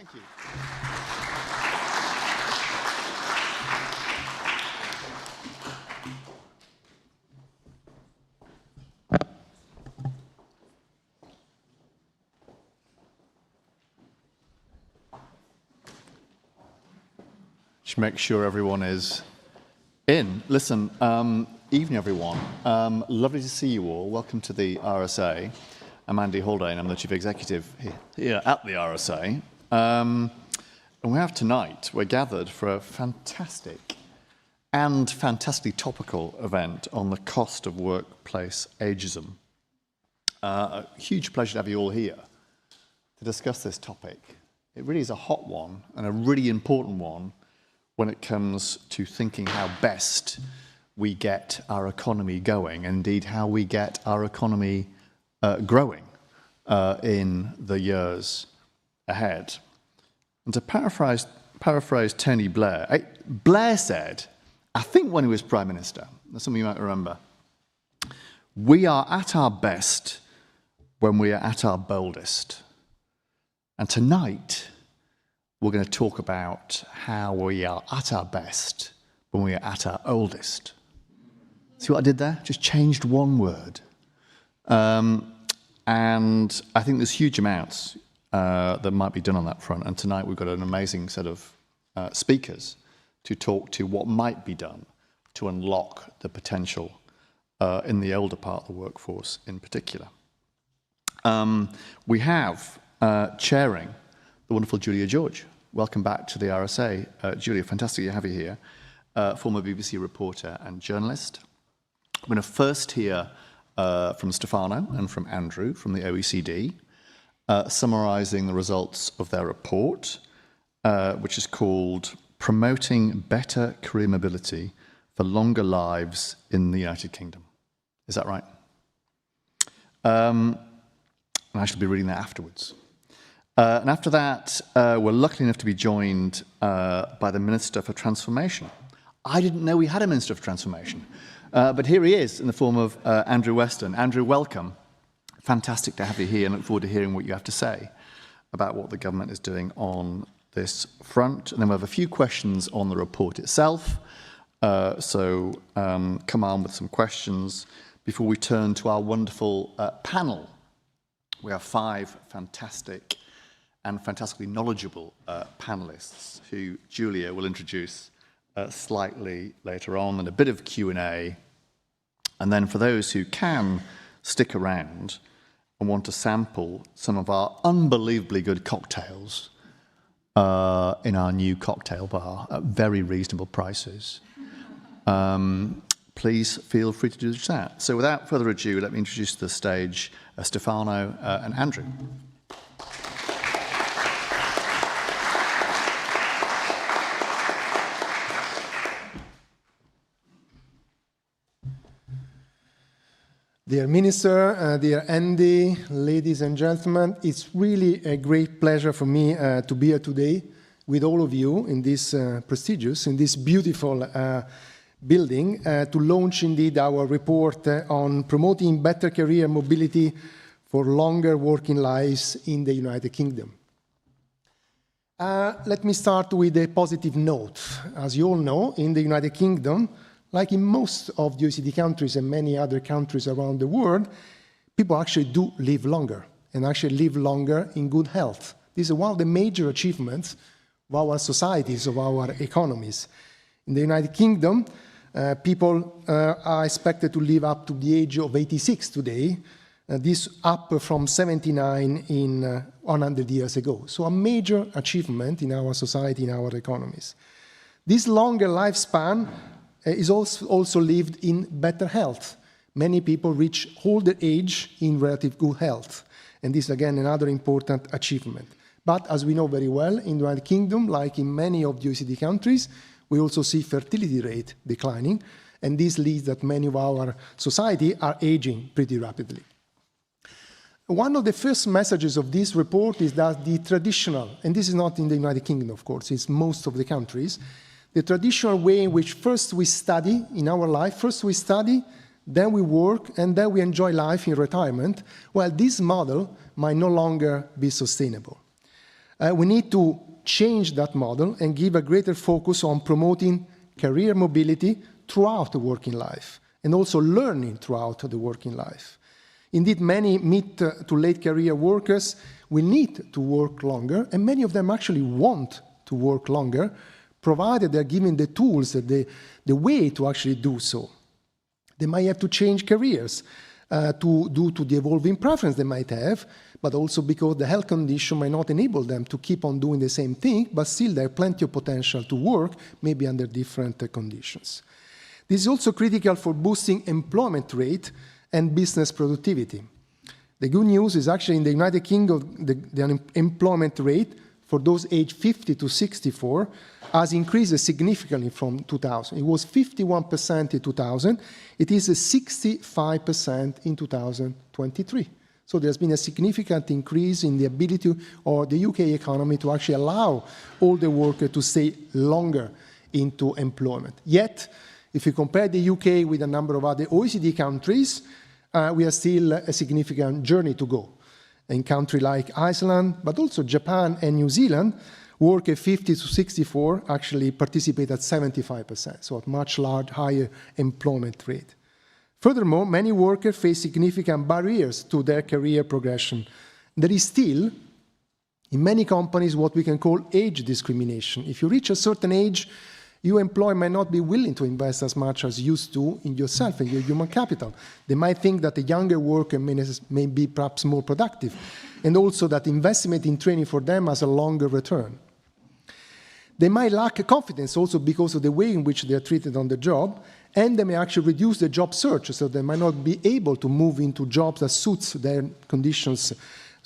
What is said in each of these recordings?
Thank you. Just make sure everyone is in. Listen, evening everyone. Lovely to see you all. Welcome to the RSA. I'm Andy Haldane. I'm the Chief Executive here at the RSA. And we have tonight, we're gathered for a fantastic and fantastically topical event on the cost of workplace ageism. A huge pleasure to have you all here to discuss this topic. It really is a hot one and a really important one when it comes to thinking how best we get our economy going, and indeed how we get our economy growing in the years ahead. And to paraphrase Tony Blair, Blair said, I think when he was Prime Minister, that's something you might remember, we are at our best when we are at our boldest. And tonight, we're going to talk about how we are at our best when we are at our oldest. See what I did there? Just changed one word. And I think there's huge amounts that might be done on that front. And tonight we've got an amazing set of speakers to talk to what might be done to unlock the potential in the older part of the workforce in particular. We have chairing the wonderful Julia George. Welcome back to the RSA. Julia, fantastic to have you here. Former BBC reporter and journalist. I'm going to first hear from Stefano and from Andrew from the OECD, summarising the results of their report, which is called Promoting Better Career Mobility for Longer Lives in the United Kingdom. Is that right? And I shall be reading that afterwards. And after that, we're lucky enough to be joined by the Minister for Transformation. I didn't know we had a Minister for Transformation, but here he is in the form of Andrew Weston. Andrew, welcome. Fantastic to have you here and look forward to hearing what you have to say about what the government is doing on this front. And then we have a few questions on the report itself. So come on with some questions before we turn to our wonderful panel. We have 5 fantastic and fantastically knowledgeable panelists who Julia will introduce slightly later on, and a bit of Q&A. And then for those who can stick around and want to sample some of our unbelievably good cocktails in our new cocktail bar at very reasonable prices, please feel free to do that. So without further ado, let me introduce to the stage Stefano and Andrew. Dear Minister, dear Andy, ladies and gentlemen, it's really a great pleasure for me to be here today with all of you in this prestigious, in this beautiful building to launch indeed our report on promoting better career mobility for longer working lives in the United Kingdom. Let me start with a positive note. As you all know, in the United Kingdom, like in most of the OECD countries and many other countries around the world, people actually do live longer, and actually live longer in good health. This is one of the major achievements of our societies, of our economies. In the United Kingdom, people are expected to live up to the age of 86 today, this up from 79 in 100 years ago. So a major achievement in our society, in our economies. This longer lifespan is also lived in better health. Many people reach older age in relative good health. And this, again, another important achievement. But as we know very well, in the United Kingdom, like in many of the OECD countries, we also see fertility rate declining. And this leads that many of our society are aging pretty rapidly. One of the first messages of this report is that the traditional, and this is not in the United Kingdom, of course, it's most of the countries, the traditional way in which first we study in our life, first we study, then we work, and then we enjoy life in retirement, well, this model might no longer be sustainable. We need to change that model and give a greater focus on promoting career mobility throughout the working life and also learning throughout the working life. Indeed, many mid to late career workers will need to work longer, and many of them actually want to work longer, provided they're given the tools, the way to actually do so. They might have to change careers due to the evolving preference they might have, but also because the health condition might not enable them to keep on doing the same thing, but still there are plenty of potential to work, maybe under different conditions. This is also critical for boosting employment rate and business productivity. The good news is actually in the United Kingdom, the unemployment rate for those aged 50 to 64 has increased significantly from 2000. It was 51% in 2000. It is 65% in 2023. So there's been a significant increase in the ability of the UK economy to actually allow older workers to stay longer into employment. Yet, if you compare the UK with a number of other OECD countries, we have still a significant journey to go. In countries like Iceland, but also Japan and New Zealand, workers 50 to 64 actually participate at 75%, so at much higher employment rate. Furthermore, many workers face significant barriers to their career progression. There is still, in many companies, what we can call age discrimination. If you reach a certain age, your employer might not be willing to invest as much as used to in yourself and your human capital. They might think that a younger worker may be perhaps more productive, and also that investment in training for them has a longer return. They might lack confidence also because of the way in which they are treated on the job, and they may actually reduce their job search, so they might not be able to move into jobs that suits their conditions.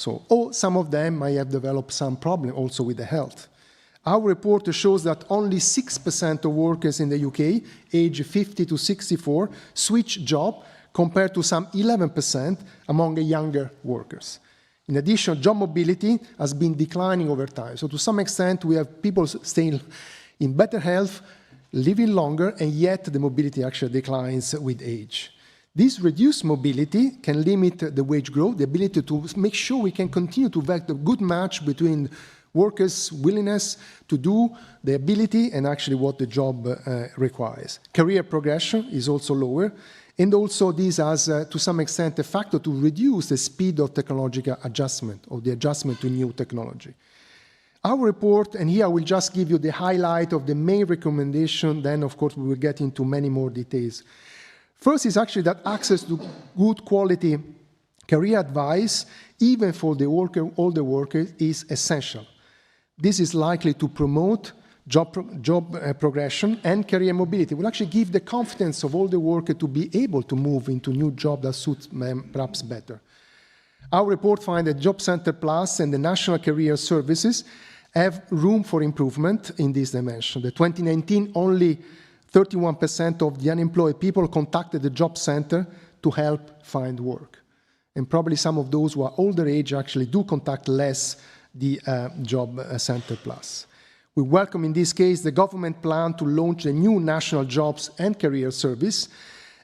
Or some of them might have developed some problem also with the health. Our report shows that only 6% of workers in the UK, age 50 to 64, switch job, compared to some 11% among the younger workers. In addition, job mobility has been declining over time. So to some extent, we have people staying in better health, living longer, and yet the mobility actually declines with age. This reduced mobility can limit the wage growth, the ability to make sure we can continue to have a good match between workers' willingness to do, the ability, and actually what the job requires. Career progression is also lower, and also this has, to some extent, a factor to reduce the speed of technological adjustment, or the adjustment to new technology. Our report, and here I will just give you the highlight of the main recommendation, then of course we will get into many more details. First is actually that access to good quality career advice, even for the older workers, is essential. This is likely to promote job progression and career mobility. It will actually give the confidence of older workers to be able to move into new jobs that suits them perhaps better. Our report finds that Job Centre Plus and the National Career Services have room for improvement in this dimension. The 2019, only 31% of the unemployed people contacted the Job Centre to help find work. And probably some of those who are older age actually do contact less the Job Centre Plus. We welcome in this case the government plan to launch a new national jobs and career service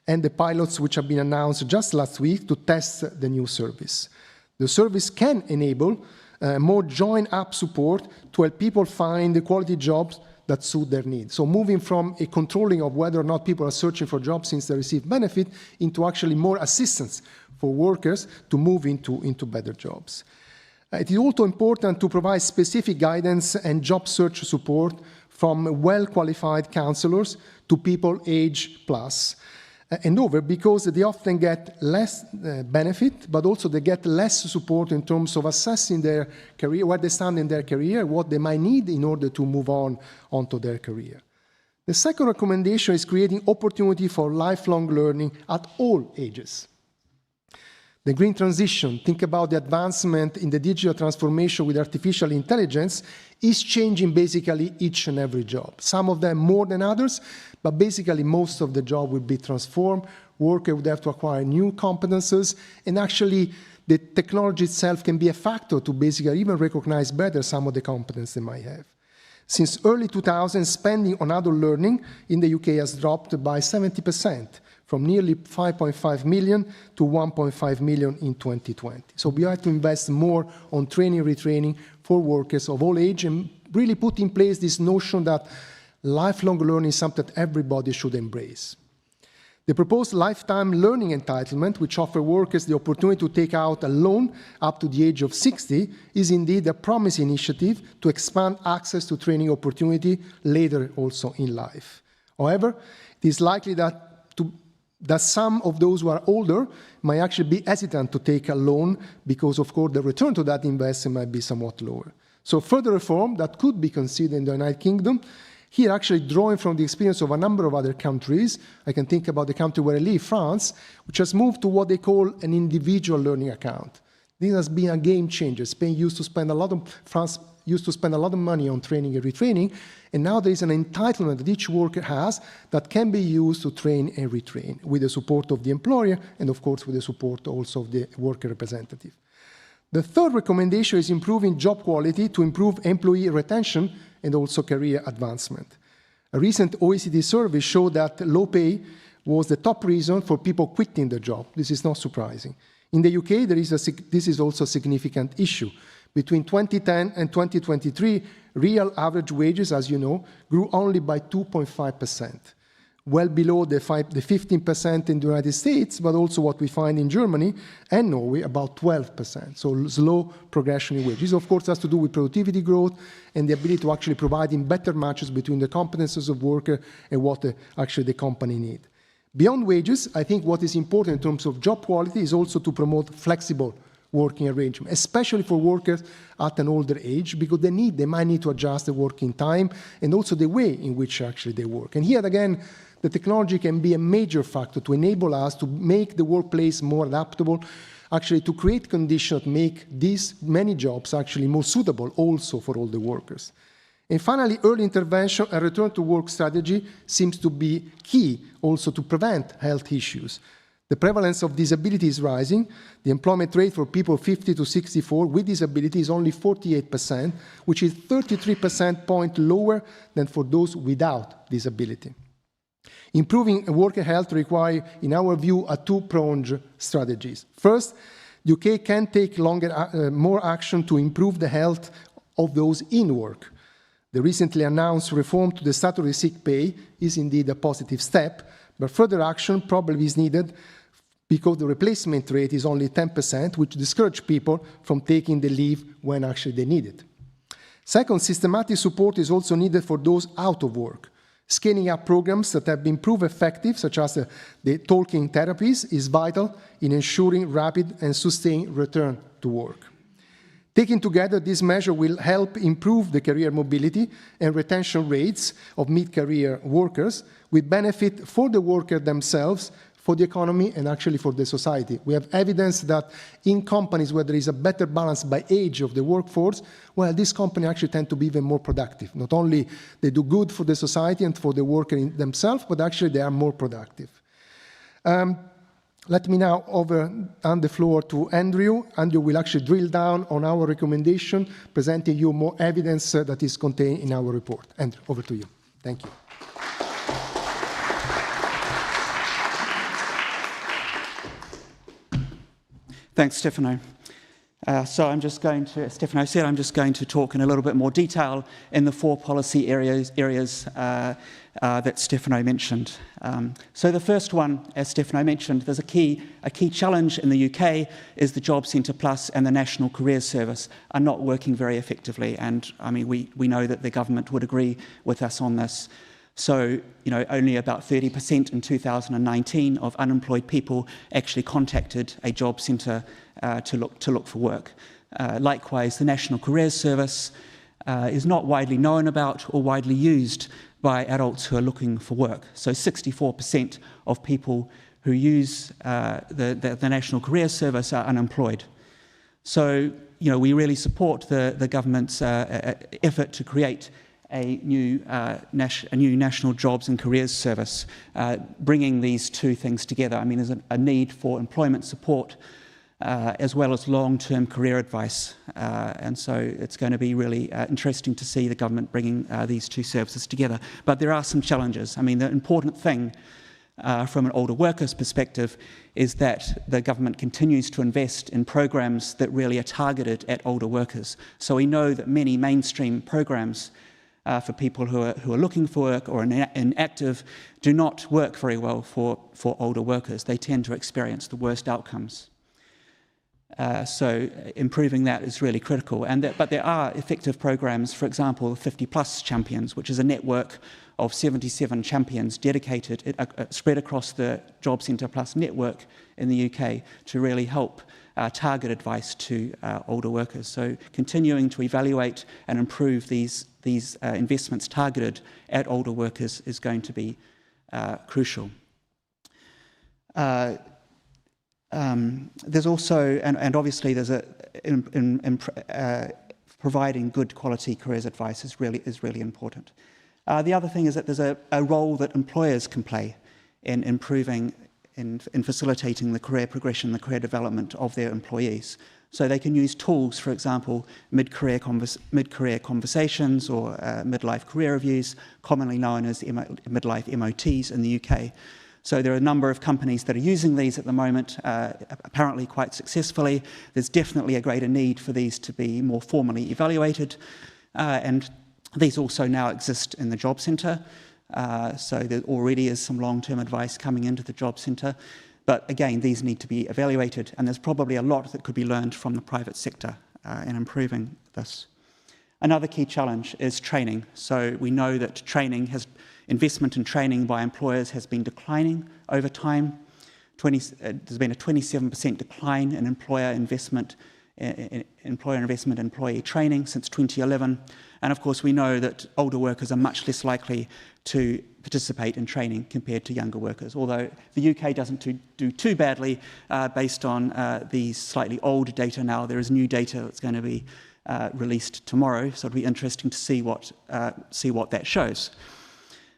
and the pilots which have been announced just last week to test the new service. The service can enable more join-up support to help people find the quality jobs that suit their needs. So moving from a controlling of whether or not people are searching for jobs since they receive benefit into actually more assistance for workers to move into better jobs. It is also important to provide specific guidance and job search support from well-qualified counselors to people age plus and over, because they often get less benefit, but also they get less support in terms of assessing their career, where they stand in their career, what they might need in order to move onto their career. The second recommendation is creating opportunity for lifelong learning at all ages. The green transition, think about the advancement in the digital transformation with artificial intelligence, is changing basically each and every job. Some of them more than others, but basically most of the job will be transformed. Workers would have to acquire new competences, and actually the technology itself can be a factor to basically even recognize better some of the competences they might have. Since early 2000, spending on adult learning in the UK has dropped by 70%. From nearly 5.5 million to 1.5 million in 2020. So we have to invest more on training, retraining for workers of all age and really put in place this notion that lifelong learning is something that everybody should embrace. The proposed lifetime learning entitlement, which offers workers the opportunity to take out a loan up to the age of 60, is indeed a promising initiative to expand access to training opportunity later also in life. However, it is likely that some of those who are older might actually be hesitant to take a loan because, of course, the return to that investment might be somewhat lower. So further reform that could be considered in the United Kingdom, here actually drawing from the experience of a number of other countries. I can think about the country where I live, France, which has moved to what they call an individual learning account. This has been a game changer. France used to spend a lot of money on training and retraining, and now there is an entitlement that each worker has that can be used to train and retrain with the support of the employer and, of course, with the support also of the worker representative. The third recommendation is improving job quality to improve employee retention and also career advancement. A recent OECD survey showed that low pay was the top reason for people quitting the job. This is not surprising. In the UK, this is also a significant issue. Between 2010 and 2023, real average wages, as you know, grew only by 2.5%, well below the 15% in the United States, but also what we find in Germany and Norway, about 12%. So slow progression in wages. Of course, has to do with productivity growth and the ability to actually provide better matches between the competences of worker and what actually the company need. Beyond wages, I think what is important in terms of job quality is also to promote flexible working arrangement, especially for workers at an older age, because they might need to adjust the working time and also the way in which actually they work. And here again, the technology can be a major factor to enable us to make the workplace more adaptable, actually to create conditions that make these many jobs actually more suitable also for all the workers. And finally, early intervention and return to work strategy seems to be key also to prevent health issues. The prevalence of disability is rising. The employment rate for people 50 to 64 with disability is only 48%, which is 33% point lower than for those without disability. Improving worker health requires, in our view, a two-pronged strategies. First, the UK can take more action to improve the health of those in work. The recently announced reform to the statutory sick pay is indeed a positive step, but further action probably is needed because the replacement rate is only 10%, which discourages people from taking the leave when actually they need it. Second, systematic support is also needed for those out of work. Scaling up programs that have been proved effective, such as the talking therapies, is vital in ensuring rapid and sustained return to work. Taken together, this measure will help improve the career mobility and retention rates of mid-career workers, with benefit for the worker themselves, for the economy, and actually for the society. We have evidence that in companies where there is a better balance by age of the workforce, well, these companies actually tend to be even more productive. Not only they do good for the society and for the worker themselves, but actually they are more productive. Let me now hand the floor to Andrew. Andrew will actually drill down on our recommendation, presenting you more evidence that is contained in our report. Andrew, over to you. Thank you. Thanks, Stefano. So I'm just going to, as Stefano said, I'm just going to talk in a little bit more detail in the four policy areas that Stefano mentioned. So the first one, as Stefano mentioned, there's a key challenge in the UK is the Job Centre Plus and the National Careers Service are not working very effectively. And I mean, we know that the government would agree with us on this. So, only about 30% in 2019 of unemployed people actually contacted a job centre to look for work. Likewise, the National Careers Service is not widely known about or widely used by adults who are looking for work. So 64% of people who use the National Careers Service are unemployed. So, we really support the government's effort to create a new National Jobs and Careers Service, bringing these two things together. I mean, there's a need for employment support as well as long-term career advice. And so it's going to be really interesting to see the government bringing these two services together. But there are some challenges. I mean, the important thing from an older workers perspective is that the government continues to invest in programs that really are targeted at older workers. So we know that many mainstream programs for people who are looking for work or inactive do not work very well for older workers. They tend to experience the worst outcomes. So improving that is really critical. But there are effective programs, for example, 50 Plus Champions, which is a network of 77 champions dedicated, spread across the Job Centre Plus network in the UK to really help target advice to older workers. So continuing to evaluate and improve these investments targeted at older workers is going to be crucial. There's also, and obviously there's providing good quality careers advice is really important. The other thing is that there's a role that employers can play in improving, in facilitating the career progression, the career development of their employees. So they can use tools, for example, mid-career conversations or midlife career reviews, commonly known as midlife MOTs in the UK. So there are a number of companies that are using these at the moment, apparently quite successfully. There's definitely a greater need for these to be more formally evaluated. And these also now exist in the Job Centre. So there already is some long-term advice coming into the Job Centre. But again, these need to be evaluated, and there's probably a lot that could be learned from the private sector in improving this. Another key challenge is training. So we know that investment in training by employers has been declining over time. There's been a 27% decline in employer investment in employee training since 2011. And of course, we know that older workers are much less likely to participate in training compared to younger workers, although the UK doesn't do too badly based on these slightly old data now. There is new data that's going to be released tomorrow, so it'll be interesting to see what that shows.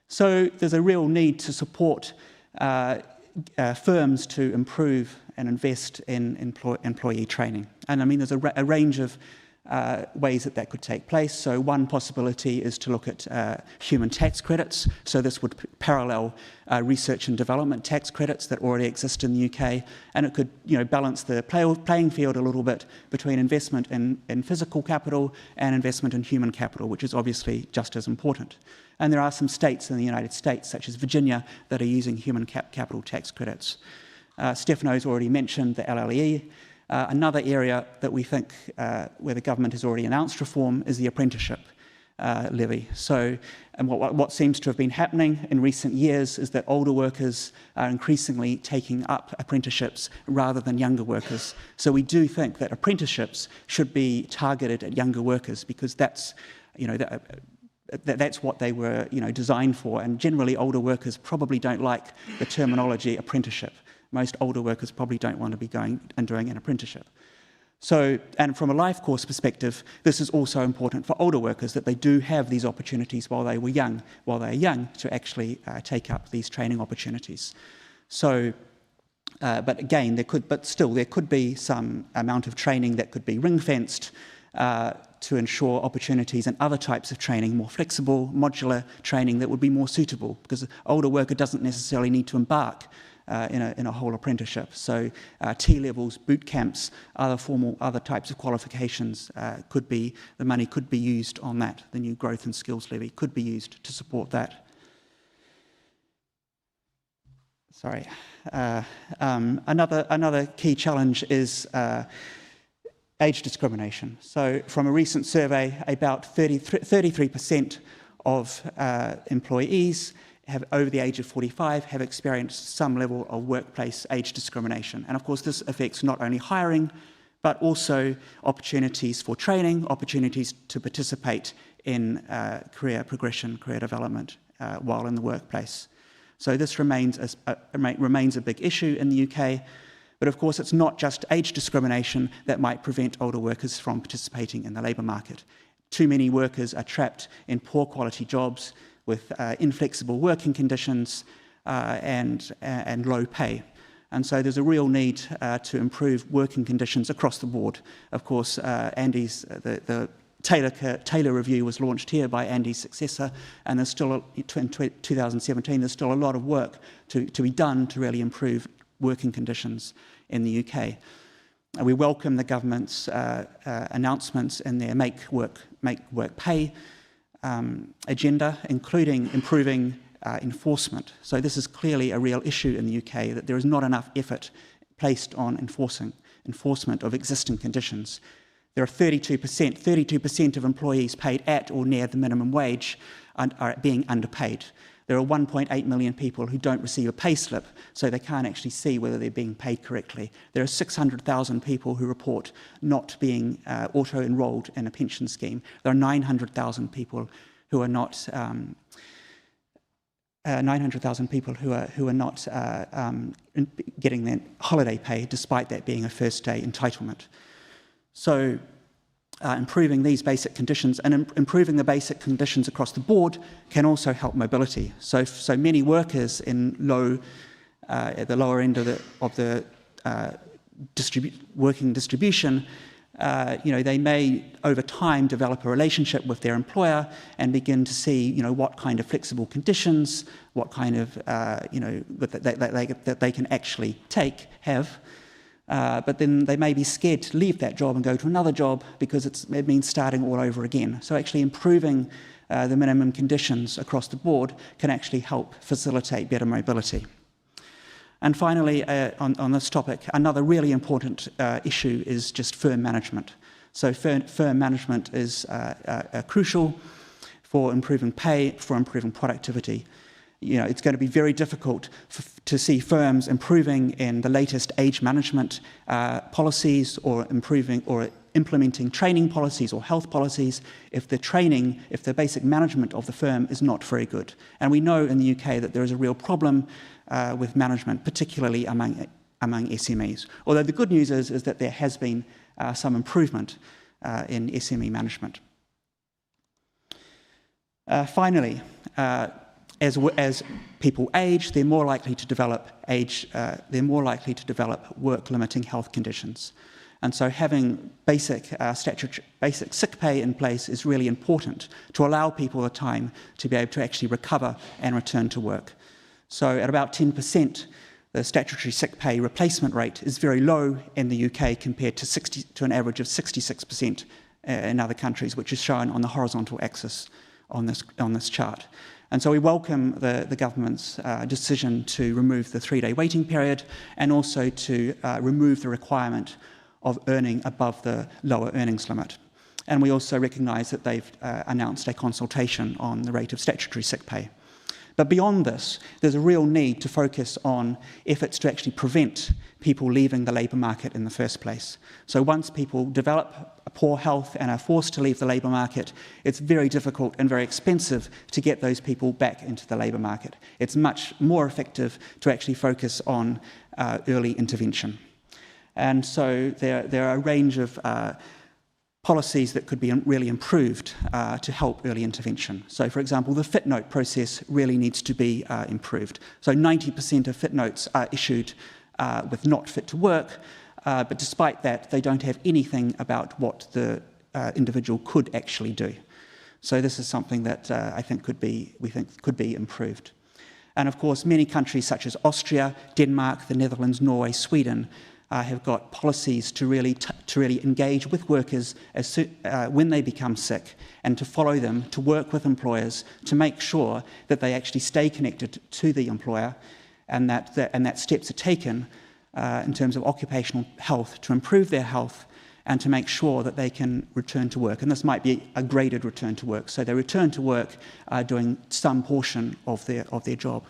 So there's a real need to support firms to improve and invest in employee training. And I mean, there's a range of ways that could take place. So one possibility is to look at human tax credits. So this would parallel research and development tax credits that already exist in the UK, and it could balance the playing field a little bit between investment in physical capital and investment in human capital, which is obviously just as important. And there are some states in the United States, such as Virginia, that are using human capital tax credits. Stefano's already mentioned the LLE. Another area that we think where the government has already announced reform is the apprenticeship levy. So, and what seems to have been happening in recent years is that older workers are increasingly taking up apprenticeships rather than younger workers. So we do think that apprenticeships should be targeted at younger workers, because that's what they were designed for. And generally, older workers probably don't like the terminology apprenticeship. Most older workers probably don't want to be going and doing an apprenticeship. So, and from a life course perspective, this is also important for older workers, that they do have these opportunities while they're young, to actually take up these training opportunities. So, but again, there could be some amount of training that could be ring-fenced to ensure opportunities and other types of training, more flexible, modular training that would be more suitable, because an older worker doesn't necessarily need to embark in a whole apprenticeship. So T-levels, boot camps, other types of qualifications the money could be used on that. The new growth and skills levy could be used to support that. Sorry. Another key challenge is age discrimination. So from a recent survey, about 33% of employees over the age of 45 have experienced some level of workplace age discrimination. And of course, this affects not only hiring, but also opportunities for training, opportunities to participate in career progression, career development while in the workplace. So this remains a big issue in the UK. But of course, it's not just age discrimination that might prevent older workers from participating in the labour market. Too many workers are trapped in poor quality jobs with inflexible working conditions and low pay. And so there's a real need to improve working conditions across the board. Of course, Andy's the Taylor Review was launched here by Andy's successor, and there's still, in 2017, there's still a lot of work to be done to really improve working conditions in the UK. We welcome the government's announcements in their Make Work Pay agenda, including improving enforcement. So this is clearly a real issue in the UK, that there is not enough effort placed on enforcement of existing conditions. There are 32% of employees paid at or near the minimum wage are being underpaid. There are 1.8 million people who don't receive a pay slip, so they can't actually see whether they're being paid correctly. There are 600,000 people who report not being auto-enrolled in a pension scheme. There are 900,000 people who are not getting their holiday pay, despite that being a first day entitlement. So improving these basic conditions and improving the basic conditions across the board can also help mobility. So many workers in at the lower end of the working distribution, they may over time develop a relationship with their employer and begin to see, what kind of flexible conditions, what kind of, that they can actually have. But then they may be scared to leave that job and go to another job because it means starting all over again. So actually improving the minimum conditions across the board can actually help facilitate better mobility. And finally, on this topic, another really important issue is just firm management. So firm management is crucial for improving pay, for improving productivity. It's going to be very difficult to see firms improving in the latest age management policies or implementing training policies or health policies if the basic management of the firm is not very good. And we know in the UK that there is a real problem with management, particularly among SMEs. Although the good news is that there has been some improvement in SME management. Finally, as people age, they're more likely to develop work-limiting health conditions, and so having basic sick pay in place is really important to allow people the time to be able to actually recover and return to work. So at about 10%, the statutory sick pay replacement rate is very low in the UK compared to an average of 66% in other countries, which is shown on the horizontal axis on this chart. And so we welcome the government's decision to remove the 3-day waiting period and also to remove the requirement of earning above the lower earnings limit. And we also recognise that they've announced a consultation on the rate of statutory sick pay. But beyond this, there's a real need to focus on efforts to actually prevent people leaving the labour market in the first place. So once people develop a poor health and are forced to leave the labour market, it's very difficult and very expensive to get those people back into the labour market. It's much more effective to actually focus on early intervention. And so there are a range of policies that could be really improved to help early intervention. So, for example, the fit note process really needs to be improved. So 90% of fit notes are issued with not fit to work, but despite that, they don't have anything about what the individual could actually do. So this is something that we think could be improved. And of course, many countries such as Austria, Denmark, the Netherlands, Norway, Sweden have got policies to really engage with workers when they become sick and to follow them, to work with employers, to make sure that they actually stay connected to the employer and that steps are taken in terms of occupational health to improve their health and to make sure that they can return to work. And this might be a graded return to work. So they return to work doing some portion of their job.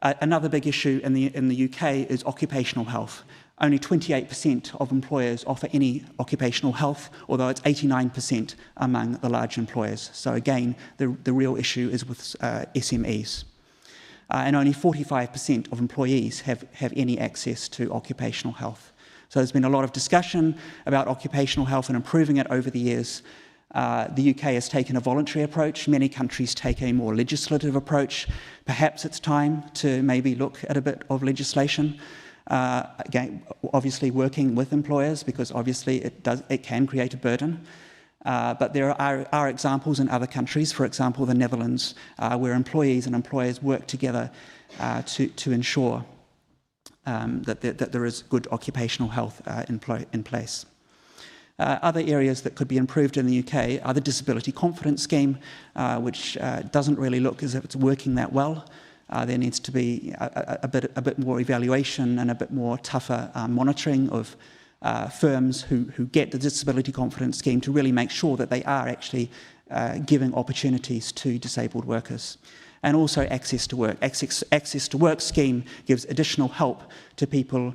Another big issue in the UK is occupational health. Only 28% of employers offer any occupational health, although it's 89% among the large employers. So again, the real issue is with SMEs. And only 45% of employees have any access to occupational health. So there's been a lot of discussion about occupational health and improving it over the years. The UK has taken a voluntary approach. Many countries take a more legislative approach. Perhaps it's time to maybe look at a bit of legislation. Again, obviously working with employers, because obviously it can create a burden. But there are examples in other countries, for example, the Netherlands, where employees and employers work together to ensure that there is good occupational health in place. Other areas that could be improved in the UK are the Disability Confidence Scheme, which doesn't really look as if it's working that well. There needs to be a bit more evaluation and a bit more tougher monitoring of firms who get the Disability Confidence Scheme to really make sure that they are actually giving opportunities to disabled workers. And also access to work. Access to work scheme gives additional help to people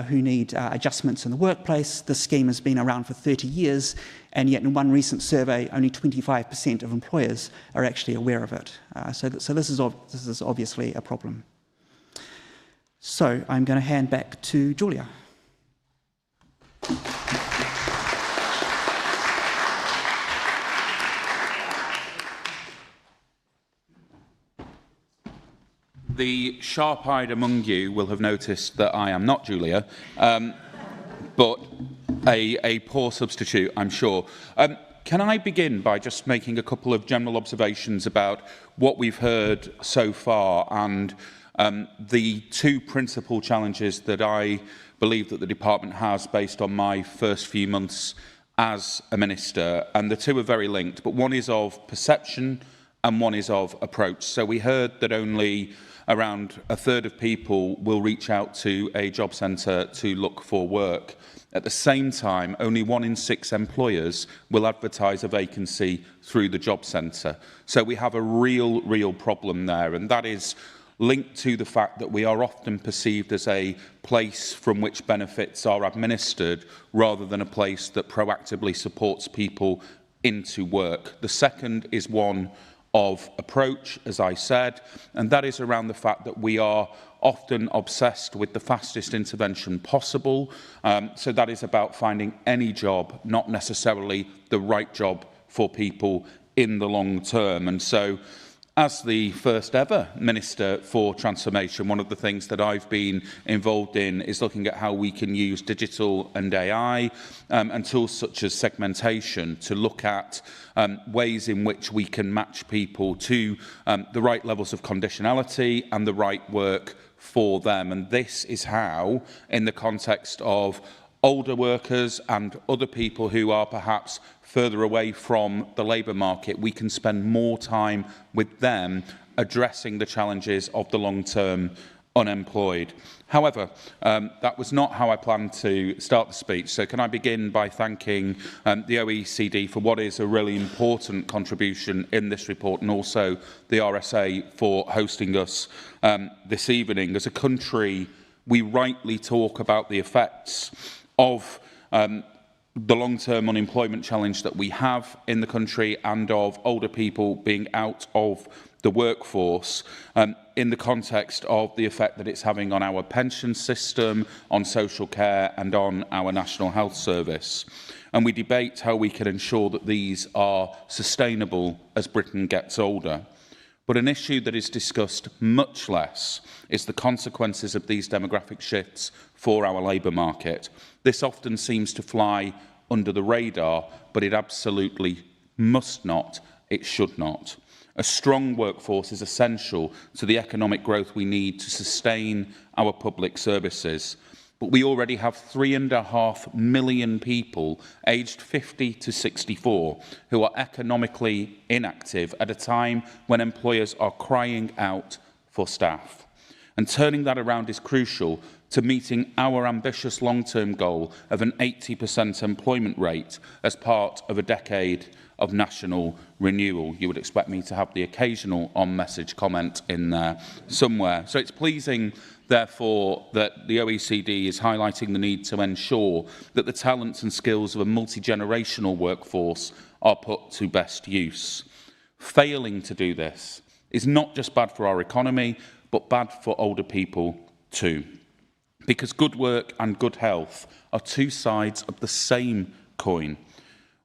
who need adjustments in the workplace. This scheme has been around for 30 years, and yet in one recent survey, only 25% of employers are actually aware of it. So this is obviously a problem. So I'm going to hand back to Julia. The sharp-eyed among you will have noticed that I am not Julia, but a poor substitute, I'm sure. Can I begin by just making a couple of general observations about what we've heard so far and the two principal challenges that I believe that the department has based on my first few months as a minister, and the two are very linked, but one is of perception and one is of approach. So we heard that only around a third of people will reach out to a job centre to look for work. At the same time, only 1 in 6 employers will advertise a vacancy through the job centre. So we have a real problem there, and that is linked to the fact that we are often perceived as a place from which benefits are administered rather than a place that proactively supports people into work. The second is one of approach, as I said, and that is around the fact that we are often obsessed with the fastest intervention possible. So that is about finding any job, not necessarily the right job for people in the long term. And so, as the first ever Minister for Transformation, one of the things that I've been involved in is looking at how we can use digital and AI and tools such as segmentation to look at ways in which we can match people to the right levels of conditionality and the right work for them. And this is how, in the context of older workers and other people who are perhaps further away from the labour market, we can spend more time with them addressing the challenges of the long-term unemployed. However, that was not how I planned to start the speech. So can I begin by thanking the OECD for what is a really important contribution in this report, and also the RSA for hosting us this evening. As a country, we rightly talk about the effects of the long-term unemployment challenge that we have in the country and of older people being out of the workforce in the context of the effect that it's having on our pension system, on social care and on our National Health Service. And we debate how we can ensure that these are sustainable as Britain gets older. But an issue that is discussed much less is the consequences of these demographic shifts for our labour market. This often seems to fly under the radar, but it absolutely must not, it should not. A strong workforce is essential to the economic growth we need to sustain our public services. But we already have 3.5 million people aged 50 to 64 who are economically inactive at a time when employers are crying out for staff. And turning that around is crucial to meeting our ambitious long-term goal of an 80% employment rate as part of a decade of national renewal. You would expect me to have the occasional on-message comment in there somewhere. So it's pleasing, therefore, that the OECD is highlighting the need to ensure that the talents and skills of a multi-generational workforce are put to best use. Failing to do this is not just bad for our economy, but bad for older people too. Because good work and good health are two sides of the same coin.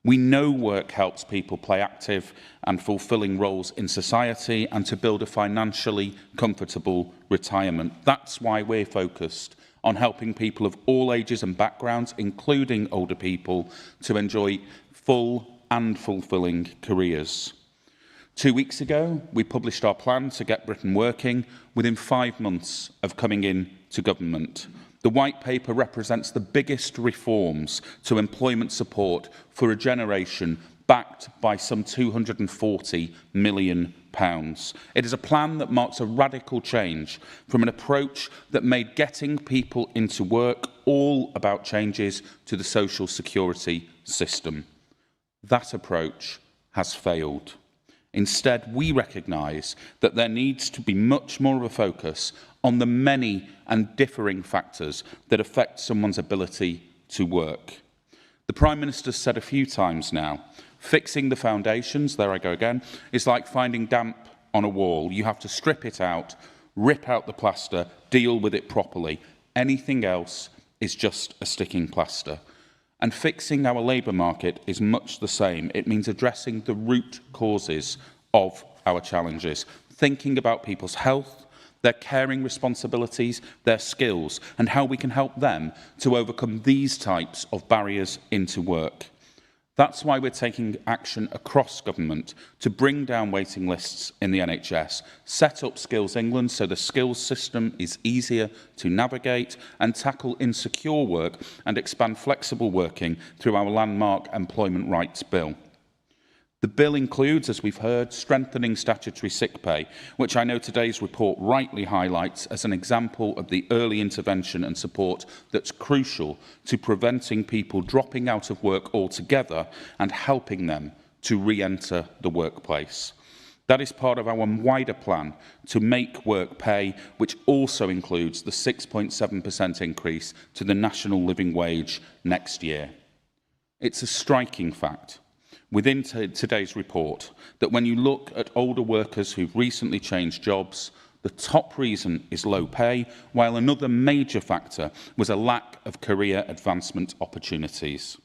We know work helps people play active and fulfilling roles in society and to build a financially comfortable retirement. That's why we're focused on helping people of all ages and backgrounds, including older people, to enjoy full and fulfilling careers. 2 weeks ago, we published our plan to get Britain working within 5 months of coming into government. The White Paper represents the biggest reforms to employment support for a generation, backed by some £240 million. It is a plan that marks a radical change from an approach that made getting people into work all about changes to the social security system. That approach has failed. Instead, we recognise that there needs to be much more of a focus on the many and differing factors that affect someone's ability to work. The Prime Minister said a few times now, fixing the foundations, there I go again, is like finding damp on a wall. You have to strip it out, rip out the plaster, deal with it properly. Anything else is just a sticking plaster. And fixing our labour market is much the same. It means addressing the root causes of our challenges, thinking about people's health, their caring responsibilities, their skills, and how we can help them to overcome these types of barriers into work. That's why we're taking action across government to bring down waiting lists in the NHS, set up Skills England so the skills system is easier to navigate, and tackle insecure work and expand flexible working through our landmark Employment Rights Bill. The bill includes, as we've heard, strengthening statutory sick pay, which I know today's report rightly highlights as an example of the early intervention and support that's crucial to preventing people dropping out of work altogether and helping them to re-enter the workplace. That is part of our wider plan to make work pay, which also includes the 6.7% increase to the national living wage next year. It's a striking fact within today's report that when you look at older workers who've recently changed jobs, the top reason is low pay, while another major factor was a lack of career advancement opportunities.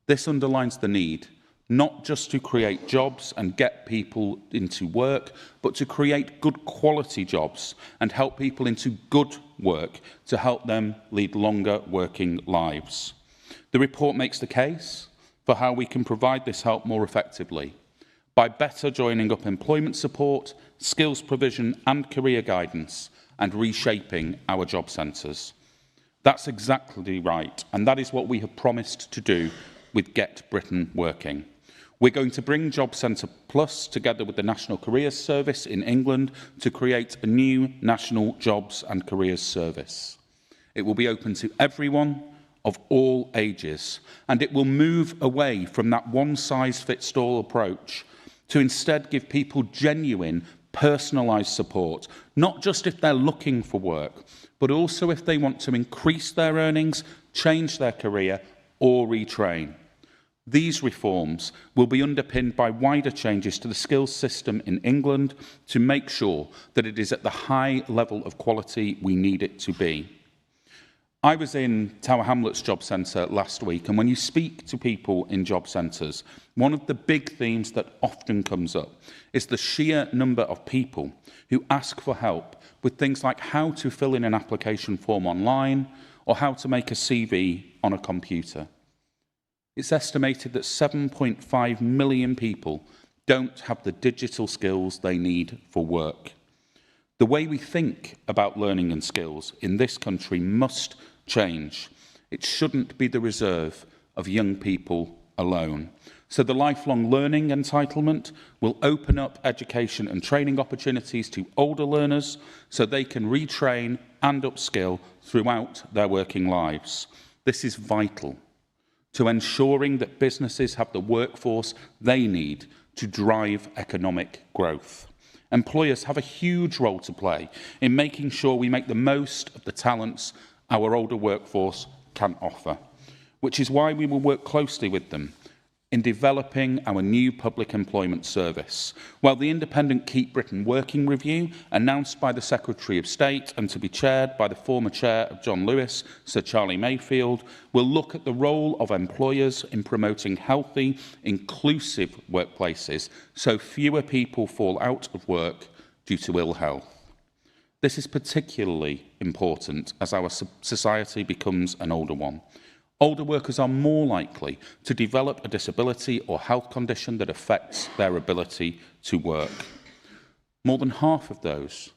This underlines the need not just to create jobs and get people into work, but to create good quality jobs and help people into good work to help them lead longer working lives. The report makes the case for how we can provide this help more effectively by better joining up employment support, skills provision and career guidance and reshaping our job centres. That's exactly right, and that is what we have promised to do with Get Britain Working. We're going to bring Job Centre Plus together with the National Careers Service in England to create a new National Jobs and Careers Service. It will be open to everyone, of all ages, and it will move away from that one-size-fits-all approach to instead give people genuine, personalised support, not just if they're looking for work, but also if they want to increase their earnings, change their career, or retrain. These reforms will be underpinned by wider changes to the skills system in England to make sure that it is at the high level of quality we need it to be. I was in Tower Hamlets Job Centre last week, and when you speak to people in job centres, one of the big themes that often comes up is the sheer number of people who ask for help with things like how to fill in an application form online or how to make a CV on a computer. It's estimated that 7.5 million people don't have the digital skills they need for work. The way we think about learning and skills in this country must change. It shouldn't be the reserve of young people alone. So the lifelong learning entitlement will open up education and training opportunities to older learners so they can retrain and upskill throughout their working lives. This is vital to ensuring that businesses have the workforce they need to drive economic growth. Employers have a huge role to play in making sure we make the most of the talents our older workforce can offer, which is why we will work closely with them in developing our new public employment service. While the independent Keep Britain Working review, announced by the Secretary of State and to be chaired by the former chair of John Lewis, Sir Charlie Mayfield, will look at the role of employers in promoting healthy, inclusive workplaces so fewer people fall out of work due to ill health. This is particularly important as our society becomes an older one. Older workers are more likely to develop a disability or health condition that affects their ability to work. More than half of those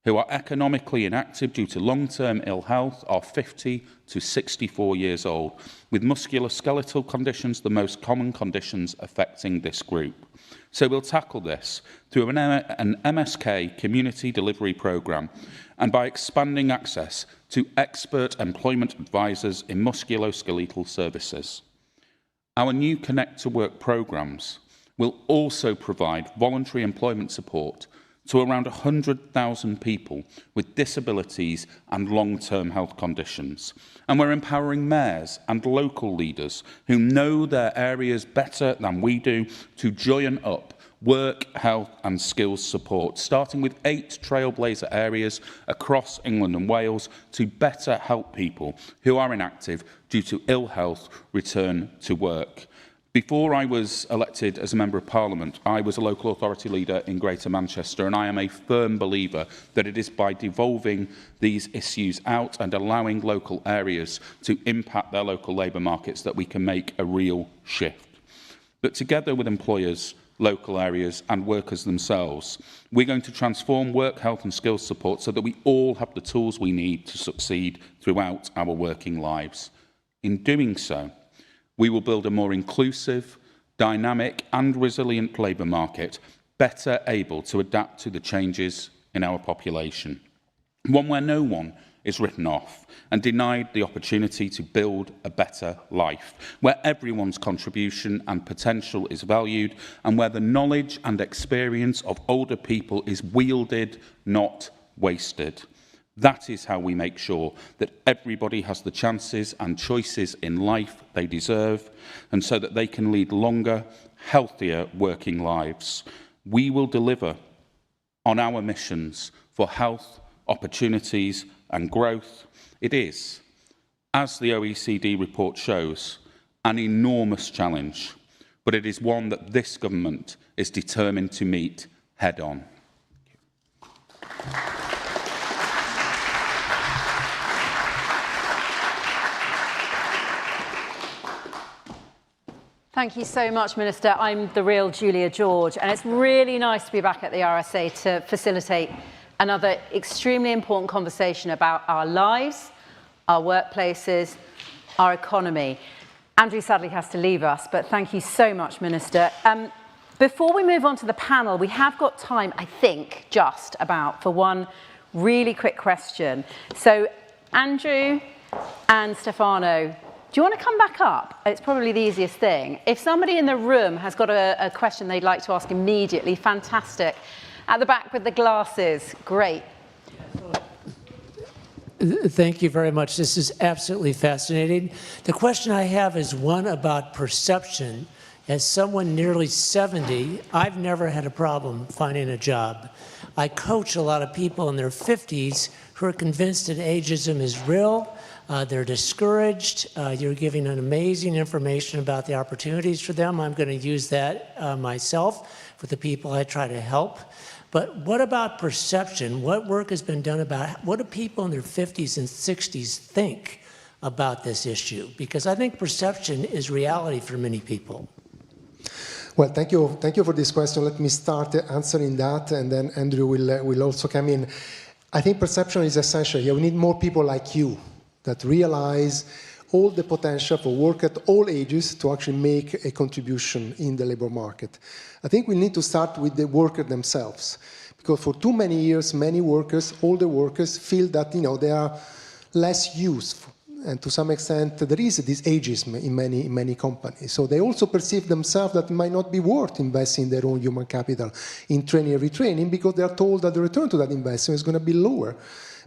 who are economically inactive due to long-term ill health are 50 to 64 years old, with musculoskeletal conditions the most common conditions affecting this group. So we'll tackle this through an MSK community delivery programme and by expanding access to expert employment advisors in musculoskeletal services. Our new Connect to Work programmes will also provide voluntary employment support to around 100,000 people with disabilities and long-term health conditions. And we're empowering mayors and local leaders who know their areas better than we do to join up work, health and skills support, starting with 8 trailblazer areas across England and Wales to better help people who are inactive due to ill health return to work. Before I was elected as a Member of Parliament, I was a local authority leader in Greater Manchester, and I am a firm believer that it is by devolving these issues out and allowing local areas to impact their local labour markets that we can make a real shift. But together with employers, local areas and workers themselves, we're going to transform work, health and skills support so that we all have the tools we need to succeed throughout our working lives. In doing so, we will build a more inclusive, dynamic and resilient labour market, better able to adapt to the changes in our population. One where no one is written off and denied the opportunity to build a better life, where everyone's contribution and potential is valued, and where the knowledge and experience of older people is wielded, not wasted. That is how we make sure that everybody has the chances and choices in life they deserve, and so that they can lead longer, healthier working lives. We will deliver on our missions for health, opportunities and growth. It is, as the OECD report shows, an enormous challenge, but it is one that this government is determined to meet head on. Thank you so much, Minister. I'm the real Julia George, and it's really nice to be back at the RSA to facilitate another extremely important conversation about our lives, our workplaces, our economy. Andrew sadly has to leave us, but thank you so much, Minister. Before we move on to the panel, we have got time, I think, just about for one really quick question. So, Andrew and Stefano, do you want to come back up? It's probably the easiest thing. If somebody in the room has got a question they'd like to ask immediately, fantastic. At the back with the glasses, great. Thank you very much. This is absolutely fascinating. The question I have is one about perception. As someone nearly 70, I've never had a problem finding a job. I coach a lot of people in their 50s who are convinced that ageism is real. They're discouraged. You're giving an amazing information about the opportunities for them. I'm going to use that myself for the people I try to help. But what about perception? What work has been done about what do people in their 50s and 60s think about this issue? Because I think perception is reality for many people. Well, thank you for this question. Let me start answering that, and then Andrew will also come in. I think perception is essential. Yeah, we need more people like you that realize all the potential for work at all ages to actually make a contribution in the labor market. I think we need to start with the worker themselves, because for too many years, many workers, older workers, feel that they are less useful. And to some extent, there is this ageism in many companies. So they also perceive themselves that it might not be worth investing their own human capital in training and retraining, because they are told that the return to that investment is going to be lower,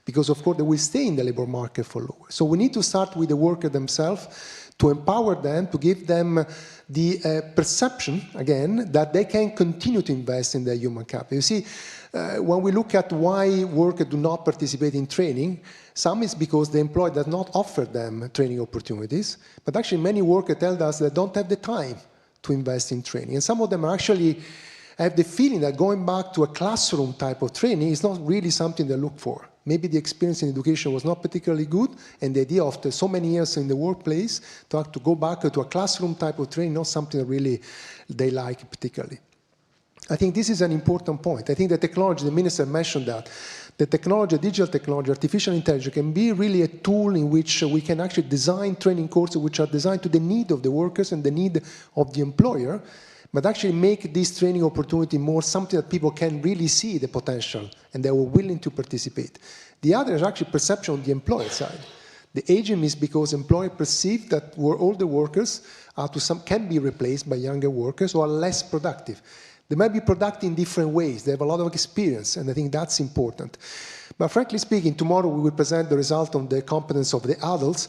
because of course they will stay in the labor market for lower. So we need to start with the worker themselves, to empower them, to give them the perception, again, that they can continue to invest in their human capital. You see, when we look at why workers do not participate in training, some is because the employer does not offer them training opportunities, but actually many workers tell us they don't have the time to invest in training. And some of them actually have the feeling that going back to a classroom type of training is not really something they look for. Maybe the experience in education was not particularly good, and the idea after so many years in the workplace to have to go back to a classroom type of training, not something that really they like particularly. I think this is an important point. I think the technology, the minister mentioned that, the technology, digital technology, artificial intelligence can be really a tool in which we can actually design training courses which are designed to the need of the workers and the need of the employer, but actually make this training opportunity more something that people can really see the potential and they were willing to participate. The other is actually perception on the employer side. The ageism is because employers perceive that older workers can be replaced by younger workers who are less productive. They might be productive in different ways. They have a lot of experience, and I think that's important. But frankly speaking, tomorrow we will present the result on the competence of the adults,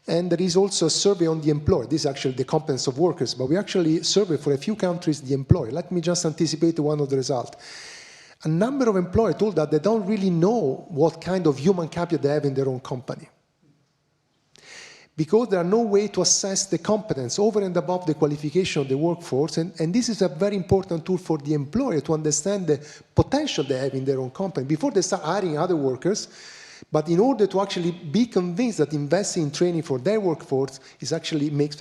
and there is also a survey on the employer. This is actually the competence of workers, but we actually survey for a few countries the employer. Let me just anticipate one of the results. A number of employers told that they don't really know what kind of human capital they have in their own company, because there are no way to assess the competence over and above the qualification of the workforce, and this is a very important tool for the employer to understand the potential they have in their own company before they start hiring other workers. But in order to actually be convinced that investing in training for their workforce is actually makes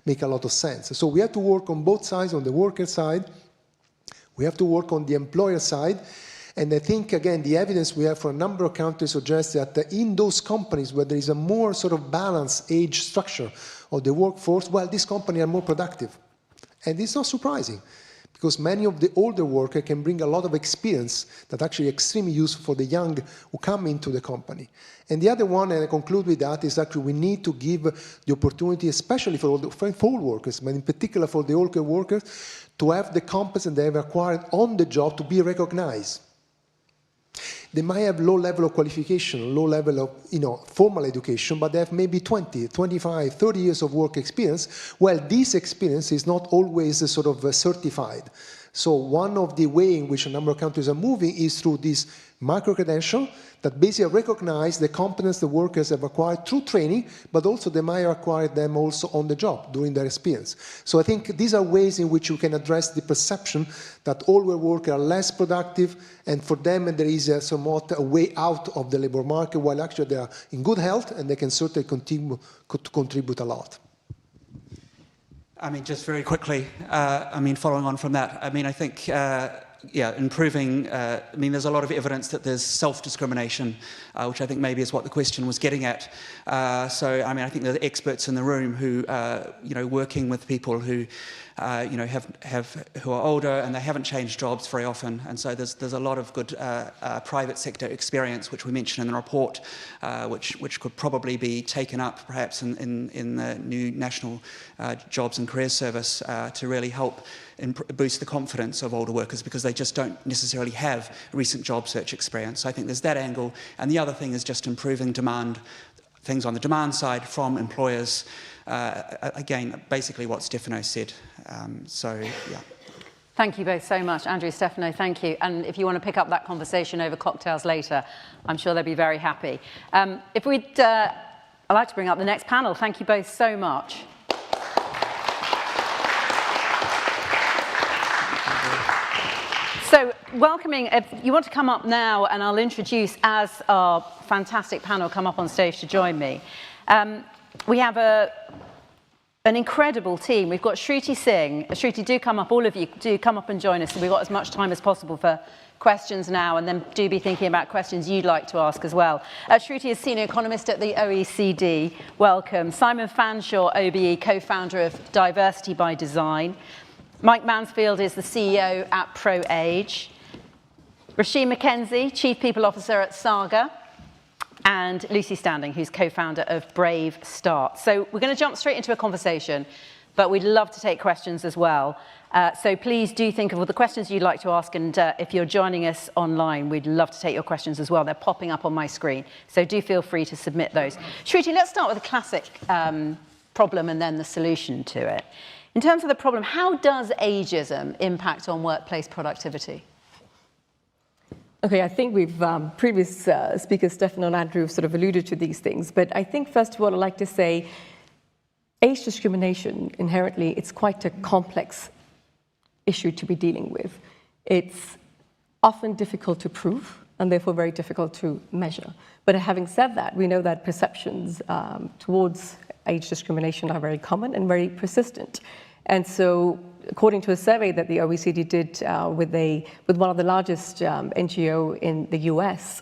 make a lot of sense. So we have to work on both sides, on the worker side, we have to work on the employer side. And I think, again, the evidence we have for a number of countries suggests that in those companies where there is a more sort of balanced age structure of the workforce, well, these companies are more productive. And it's not surprising, because many of the older workers can bring a lot of experience that actually extremely useful for the young who come into the company. And the other one, and I conclude with that, is actually we need to give the opportunity, especially for all workers, but in particular for the older workers, to have the competence they have acquired on the job to be recognized. They might have low level of qualification, low level of formal education, but they have maybe 20, 25, 30 years of work experience. Well, this experience is not always sort of certified. So one of the ways in which a number of countries are moving is through this micro-credential that basically recognize the competence the workers have acquired through training, but also they might acquire them also on the job during their experience. So I think these are ways in which you can address the perception that older workers are less productive, and for them there is somewhat a way out of the labor market, while actually they are in good health and they can certainly continue to contribute a lot. I mean, just very quickly, following on from that, I think, improving, there's a lot of evidence that there's self-discrimination, which I think maybe is what the question was getting at. I think there are experts in the room who, working with people who, who are older and they haven't changed jobs very often, and so there's a lot of good private sector experience, which we mentioned in the report, which could probably be taken up perhaps in the new National Jobs and Careers Service to really help boost the confidence of older workers, because they just don't necessarily have recent job search experience. So I think there's that angle, and the other thing is just improving demand, things on the demand side from employers. Again, basically what Stefano said. Yeah. Thank you both so much, Andrew, Stefano, thank you. And if you want to pick up that conversation over cocktails later, I'm sure they'll be very happy. I'd like to bring up the next panel. Thank you both so much. So, welcoming, if you want to come up now, and I'll introduce, as our fantastic panel come up on stage to join me. We have an incredible team. We've got Shruti Singh. Shruti, do come up, all of you, do come up and join us. We've got as much time as possible for questions now, and then do be thinking about questions you'd like to ask as well. Shruti is Senior Economist at the OECD. Welcome. Simon Fanshawe OBE, co-founder of Diversity by Design. Mike Mansfield is the CEO at ProAge. Roisin Mackenzie, Chief People Officer at Saga. And Lucy Standing, who's co-founder of Brave Start. So we're going to jump straight into a conversation, but we'd love to take questions as well. So please do think of all the questions you'd like to ask, and if you're joining us online, we'd love to take your questions as well. They're popping up on my screen, so do feel free to submit those. Shruti, let's start with the classic problem and then the solution to it. In terms of the problem, how does ageism impact on workplace productivity? Okay, I think we've, previous speakers, Stefano and Andrew, sort of alluded to these things. But I think, first of all, I'd like to say age discrimination, inherently, it's quite a complex issue to be dealing with. It's often difficult to prove. and therefore very difficult to measure. But having said that, we know that perceptions towards age discrimination are very common and very persistent. And so, according to a survey that the OECD did with one of the largest NGO in the US,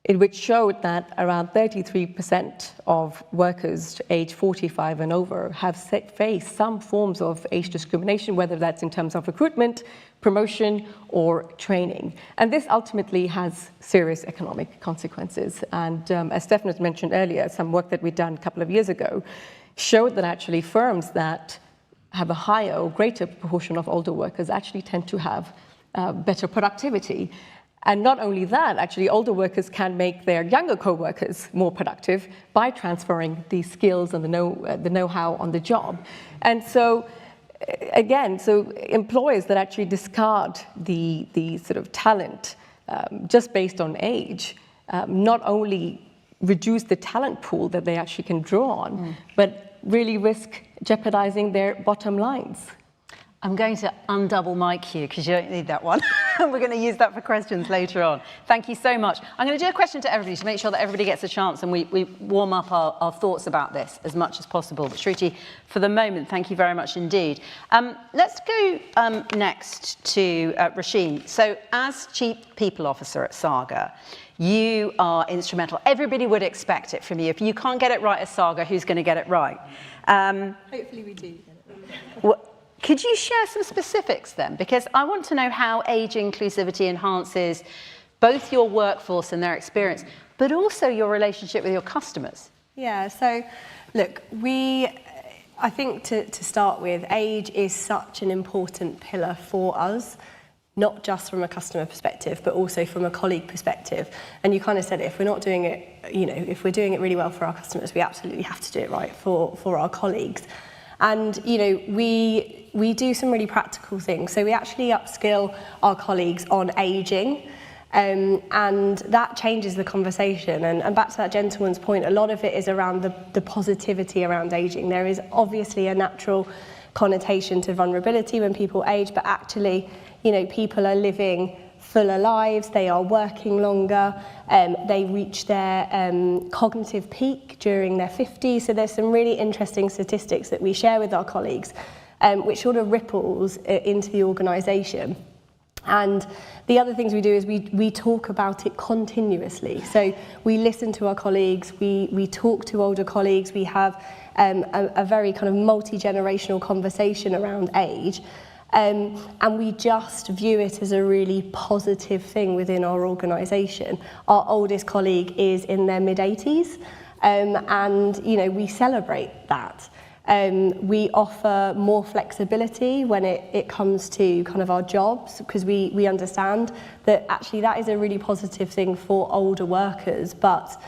which showed that around 33% of workers aged 45 and over have faced some forms of age discrimination, whether that's in terms of recruitment, promotion, or training. And this ultimately has serious economic consequences. And as Stefan has mentioned earlier, some work that we've done a couple of years ago showed that actually firms that have a higher or greater proportion of older workers actually tend to have better productivity. And not only that, actually, older workers can make their younger co-workers more productive by transferring these skills and the know-how on the job. And so, again, so employers that actually discard the sort of talent just based on age not only reduce the talent pool that they actually can draw on, but really risk jeopardizing their bottom lines. I'm going to undouble mic you because you don't need that one. We're going to use that for questions later on. Thank you so much. I'm going to do a question to everybody to make sure that everybody gets a chance and we warm up our thoughts about this as much as possible. But Shruti, for the moment, thank you very much indeed. Let's go next to Roisin. So as Chief People Officer at Saga, you are instrumental. Everybody would expect it from you. If you can't get it right at Saga, who's going to get it right? Hopefully we do. Could you share some specifics then? Because I want to know how age inclusivity enhances both your workforce and their experience, but also your relationship with your customers. Yeah, so look, I think to start with, age is such an important pillar for us, not just from a customer perspective, but also from a colleague perspective. And you kind of said it, if we're not doing it, if we're doing it really well for our customers, we absolutely have to do it right for our colleagues. And, we do some really practical things. So we actually upskill our colleagues on ageing, and that changes the conversation. And back to that gentleman's point, a lot of it is around the positivity around ageing. There is obviously a natural connotation to vulnerability when people age, but actually, people are living fuller lives, they are working longer, they reach their cognitive peak during their 50s. So there's some really interesting statistics that we share with our colleagues, which sort of ripples into the organisation. And the other things we do is we talk about it continuously. So we listen to our colleagues, we talk to older colleagues, we have a very kind of multi-generational conversation around age. And we just view it as a really positive thing within our organisation. Our oldest colleague is in their mid-80s, and we celebrate that. We offer more flexibility when it comes to kind of our jobs, because we understand that actually that is a really positive thing for older workers, but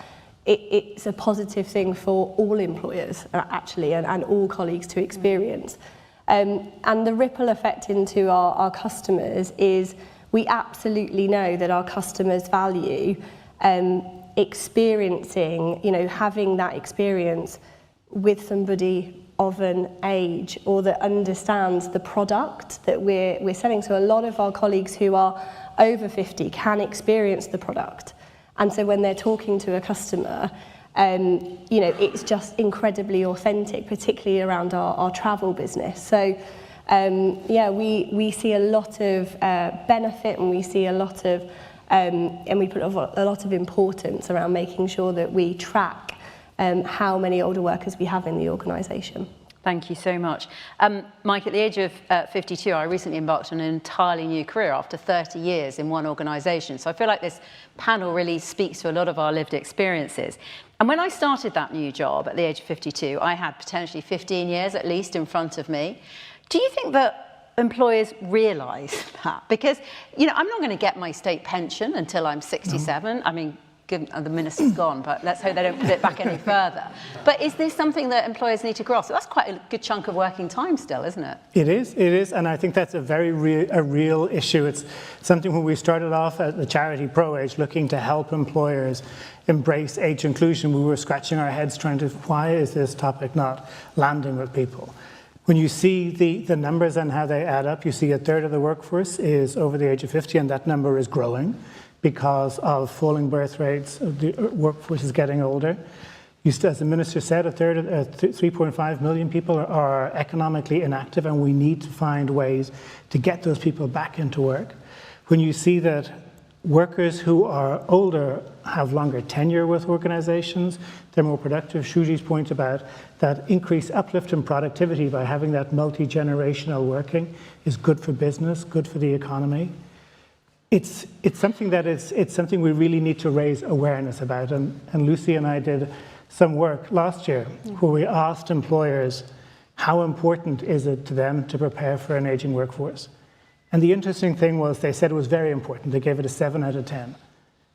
it's a positive thing for all employers actually, and all colleagues to experience. And the ripple effect into our customers is we absolutely know that our customers value experiencing, having that experience with somebody of an age or that understands the product that we're selling. So a lot of our colleagues who are over 50 can experience the product. And so when they're talking to a customer, it's just incredibly authentic, particularly around our travel business. So, we see a lot of benefit, and we see a lot of, and we put a lot of importance around making sure that we track how many older workers we have in the organisation. Thank you so much. Mike, at the age of 52, I recently embarked on an entirely new career after 30 years in one organisation. So I feel like this panel really speaks to a lot of our lived experiences. And when I started that new job at the age of 52, I had potentially 15 years at least in front of me. Do you think that employers realise that? Because, I'm not going to get my state pension until I'm 67. I mean, the minister's gone, but let's hope they don't put it back any further. But is this something that employers need to grasp? That's quite a good chunk of working time still, isn't it? It is, and I think that's a very real issue. It's something when we started off at the charity ProAge looking to help employers embrace age inclusion, we were scratching our heads trying to, why is this topic not landing with people? When you see the numbers and how they add up, you see a third of the workforce is over the age of 50, and that number is growing. because of falling birth rates, the workforce is getting older. As the minister said, 3.5 million people are economically inactive, and we need to find ways to get those people back into work. When you see that workers who are older have longer tenure with organizations, they're more productive. Shruti's point about that increased uplift in productivity by having that multi-generational working is good for business, good for the economy. It's something we really need to raise awareness about. And Lucy and I did some work last year where we asked employers how important is it to them to prepare for an aging workforce. And the interesting thing was they said it was very important. They gave it a 7 out of 10.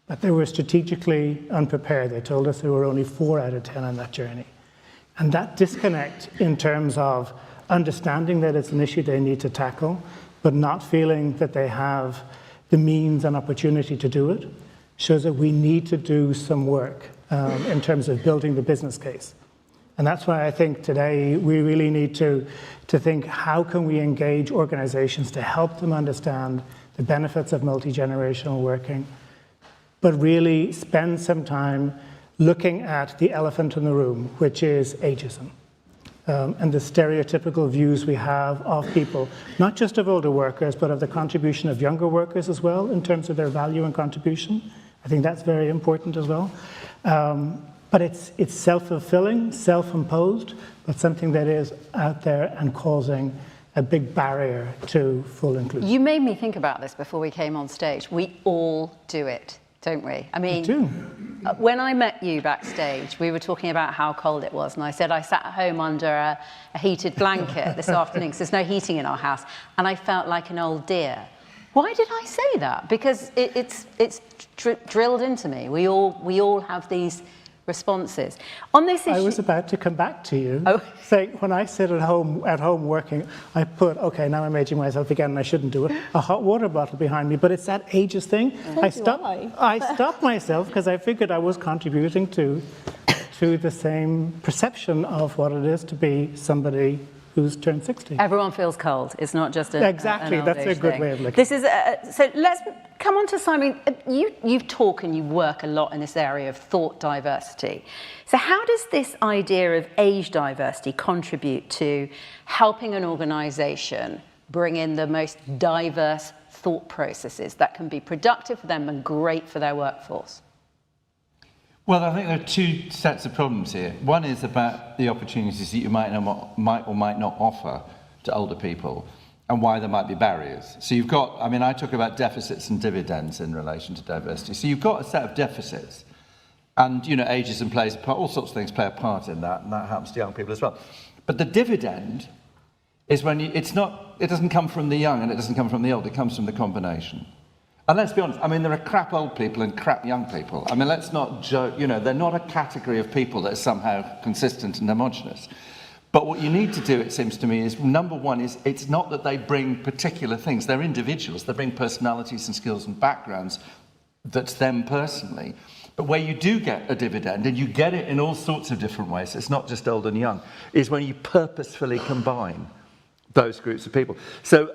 But they were strategically unprepared. They told us they were only 4 out of 10 on that journey. And that disconnect in terms of understanding that it's an issue they need to tackle, but not feeling that they have the means and opportunity to do it, shows that we need to do some work in terms of building the business case. And that's why I think today we really need to think, how can we engage organizations to help them understand the benefits of multi-generational working, but really spend some time looking at the elephant in the room, which is ageism. And the stereotypical views we have of people, not just of older workers, but of the contribution of younger workers as well, in terms of their value and contribution. I think that's very important as well. But it's self-fulfilling, self-imposed, but something that is out there and causing a big barrier to full inclusion. You made me think about this before we came on stage. We all do it, don't we? I mean, We do. When I met you backstage, we were talking about how cold it was, and I said I sat at home under a heated blanket this afternoon because there's no heating in our house, and I felt like an old dear. Why did I say that? Because it's drilled into me. We all have these responses. On this issue, I was about to come back to you, saying when I sit at home working, I put, okay, now I'm aging myself again and I shouldn't do it, a hot water bottle behind me, but it's that ageist thing. I stopped myself because I figured I was contributing to the same perception of what it is to be somebody who's turned 60. everyone feels cold. It's not just Exactly, an that's a old-age good thing. way of looking. This is so. Let's come on to Simon. You talk and you work a lot in this area of thought diversity. So how does this idea of age diversity contribute to helping an organisation bring in the most diverse thought processes that can be productive for them and great for their workforce? Well, I think there are two sets of problems here. One is about the opportunities that you might or might not offer to older people and why there might be barriers. So you've got, I mean, I talk about deficits and dividends in relation to diversity. So you've got a set of deficits and, you know, ageism plays a part, all sorts of things play a part in that, and that happens to young people as well. But the dividend is when it doesn't come from the young and it doesn't come from the old, it comes from the combination. And let's be honest, I mean, there are crap old people and crap young people. I mean, let's not joke, you know, they're not a category of people that is somehow consistent and homogenous. But what you need to do, it seems to me, is number one is it's not that they bring particular things. They're individuals. They bring personalities and skills and backgrounds that's them personally. But where you do get a dividend, and you get it in all sorts of different ways, it's not just old and young, is when you purposefully combine those groups of people. So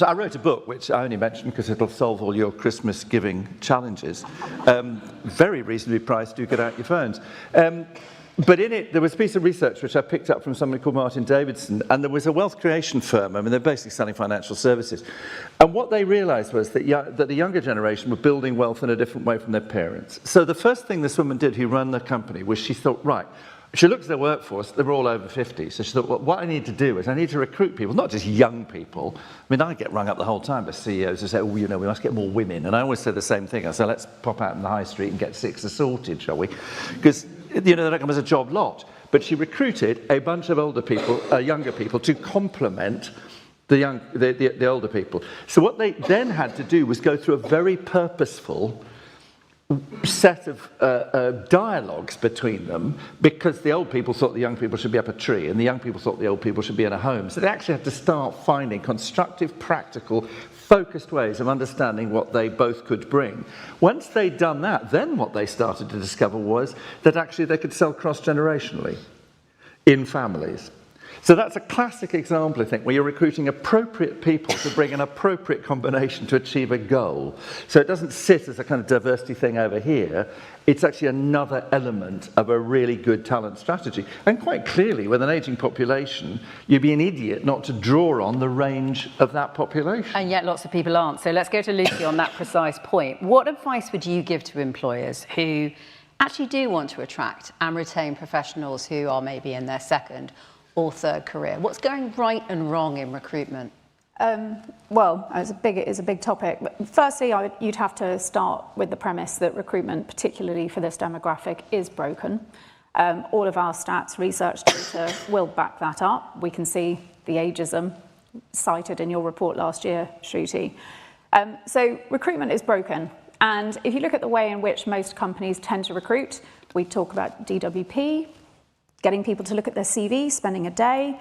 I wrote a book, which I only mentioned because it'll solve all your Christmas giving challenges. Very reasonably priced, do get out your phones. But in it, there was a piece of research which I picked up from somebody called Martin Davidson, and there was a wealth creation firm. I mean, they're basically selling financial services. And what they realized was that the younger generation were building wealth in a different way from their parents. So the first thing this woman did who ran the company was she thought, right, she looked at their workforce, they were all over 50. So she thought, well, what I need to do is I need to recruit people, not just young people. I mean, I get rung up the whole time by CEOs who say, oh, you know, we must get more women. And I always say the same thing. I say, let's pop out in the high street and get 6 assorted, shall we? Because, you know, they don't come as a job lot. But she recruited a bunch of older people, younger people, to complement the older people. So what they then had to do was go through a very purposeful set of dialogues between them, because the old people thought the young people should be up a tree and the young people thought the old people should be in a home. So they actually had to start finding constructive, practical, focused ways of understanding what they both could bring. Once they'd done that, then what they started to discover was that actually they could sell cross-generationally in families. So that's a classic example, I think, where you're recruiting appropriate people to bring an appropriate combination to achieve a goal. So it doesn't sit as a kind of diversity thing over here. It's actually another element of a really good talent strategy. And quite clearly, with an ageing population, you'd be an idiot not to draw on the range of that population. And yet lots of people aren't. So let's go to Lucy on that precise point. What advice would you give to employers who actually do want to attract and retain professionals who are maybe in their second or third career? What's going right and wrong in recruitment? Well, it's a big topic. But firstly, you'd have to start with the premise that recruitment, particularly for this demographic, is broken. All of our stats research data will back that up. We can see the ageism cited in your report last year, Shruti. So recruitment is broken. And if you look at the way in which most companies tend to recruit, we talk about DWP, getting people to look at their CV, spending a day,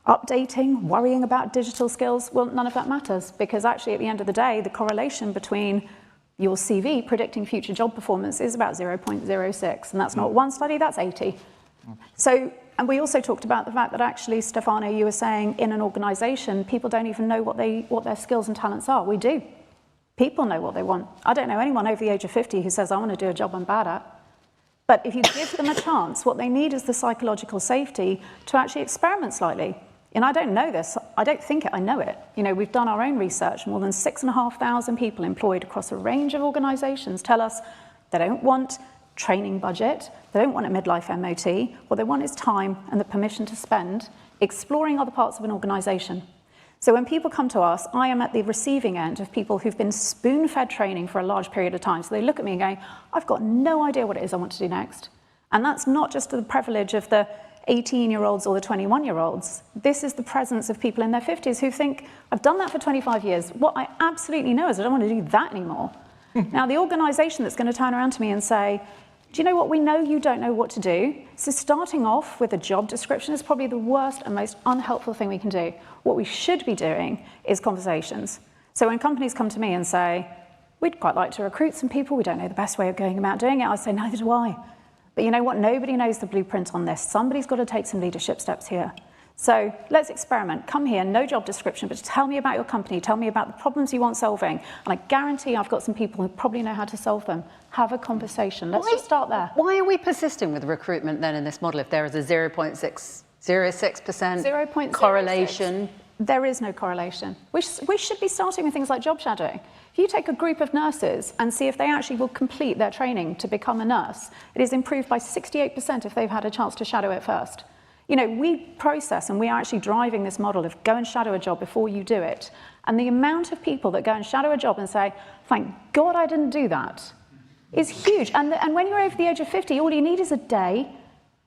updating, worrying about digital skills. Well, none of that matters, because actually at the end of the day, the correlation between your CV predicting future job performance is about 0.06. And that's not one study, that's 80. So, and we also talked about the fact that actually, Stefano, you were saying in an organization, people don't even know what their skills and talents are. We do. People know what they want. I don't know anyone over the age of 50 who says, I want to do a job I'm bad at. But if you give them a chance, what they need is the psychological safety to actually experiment slightly. And I don't know this, I don't think it, I know it. You know, we've done our own research. More than 6,500 people employed across a range of organisations tell us they don't want training budget, they don't want a midlife MOT. What they want is time and the permission to spend exploring other parts of an organisation. So when people come to us, I am at the receiving end of people who've been spoon-fed training for a large period of time. So they look at me and go, I've got no idea what it is I want to do next. And that's not just the privilege of the 18-year-olds or the 21-year-olds. This is the presence of people in their 50s who think, I've done that for 25 years. What I absolutely know is I don't want to do that anymore. Now, the organisation that's going to turn around to me and say, do you know what, we know you don't know what to do. So starting off with a job description is probably the worst and most unhelpful thing we can do. What we should be doing is conversations. So when companies come to me and say, we'd quite like to recruit some people, we don't know the best way of going about doing it, I say, neither do I. But you know what, nobody knows the blueprint on this. Somebody's got to take some leadership steps here. So let's experiment. Come here, no job description, but tell me about your company, tell me about the problems you want solving. And I guarantee I've got some people who probably know how to solve them. Have a conversation. Let's just start there. Why are we persisting with recruitment then in this model if there is a 0.06% correlation? There is no correlation. We should be starting with things like job shadowing. If you take a group of nurses and see if they actually will complete their training to become a nurse, it is improved by 68% if they've had a chance to shadow it first. You know, we process and we are actually driving this model of go and shadow a job before you do it. And the amount of people that go and shadow a job and say, thank God I didn't do that, is huge. And when you're over the age of 50, all you need is a day,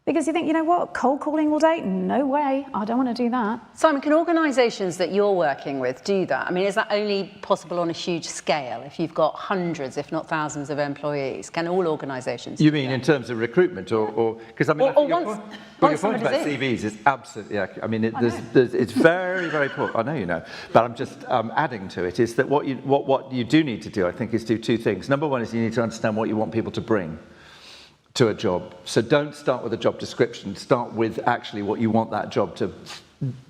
because you think, you know what, cold calling all day? No way, I don't want to do that. Simon, can organisations that you're working with do that? I mean, is that only possible on a huge scale if you've got hundreds, if not thousands of employees? Can all organisations You mean in terms of recruitment or because I mean, your point about CVs is absolutely, yeah, I mean, it's very, very poor. I know you know, but I'm just adding to it is that what you do need to do, I think, is do two things. Number one is you need to understand what you want people to bring to a job. So don't start with a job description, start with actually what you want that job to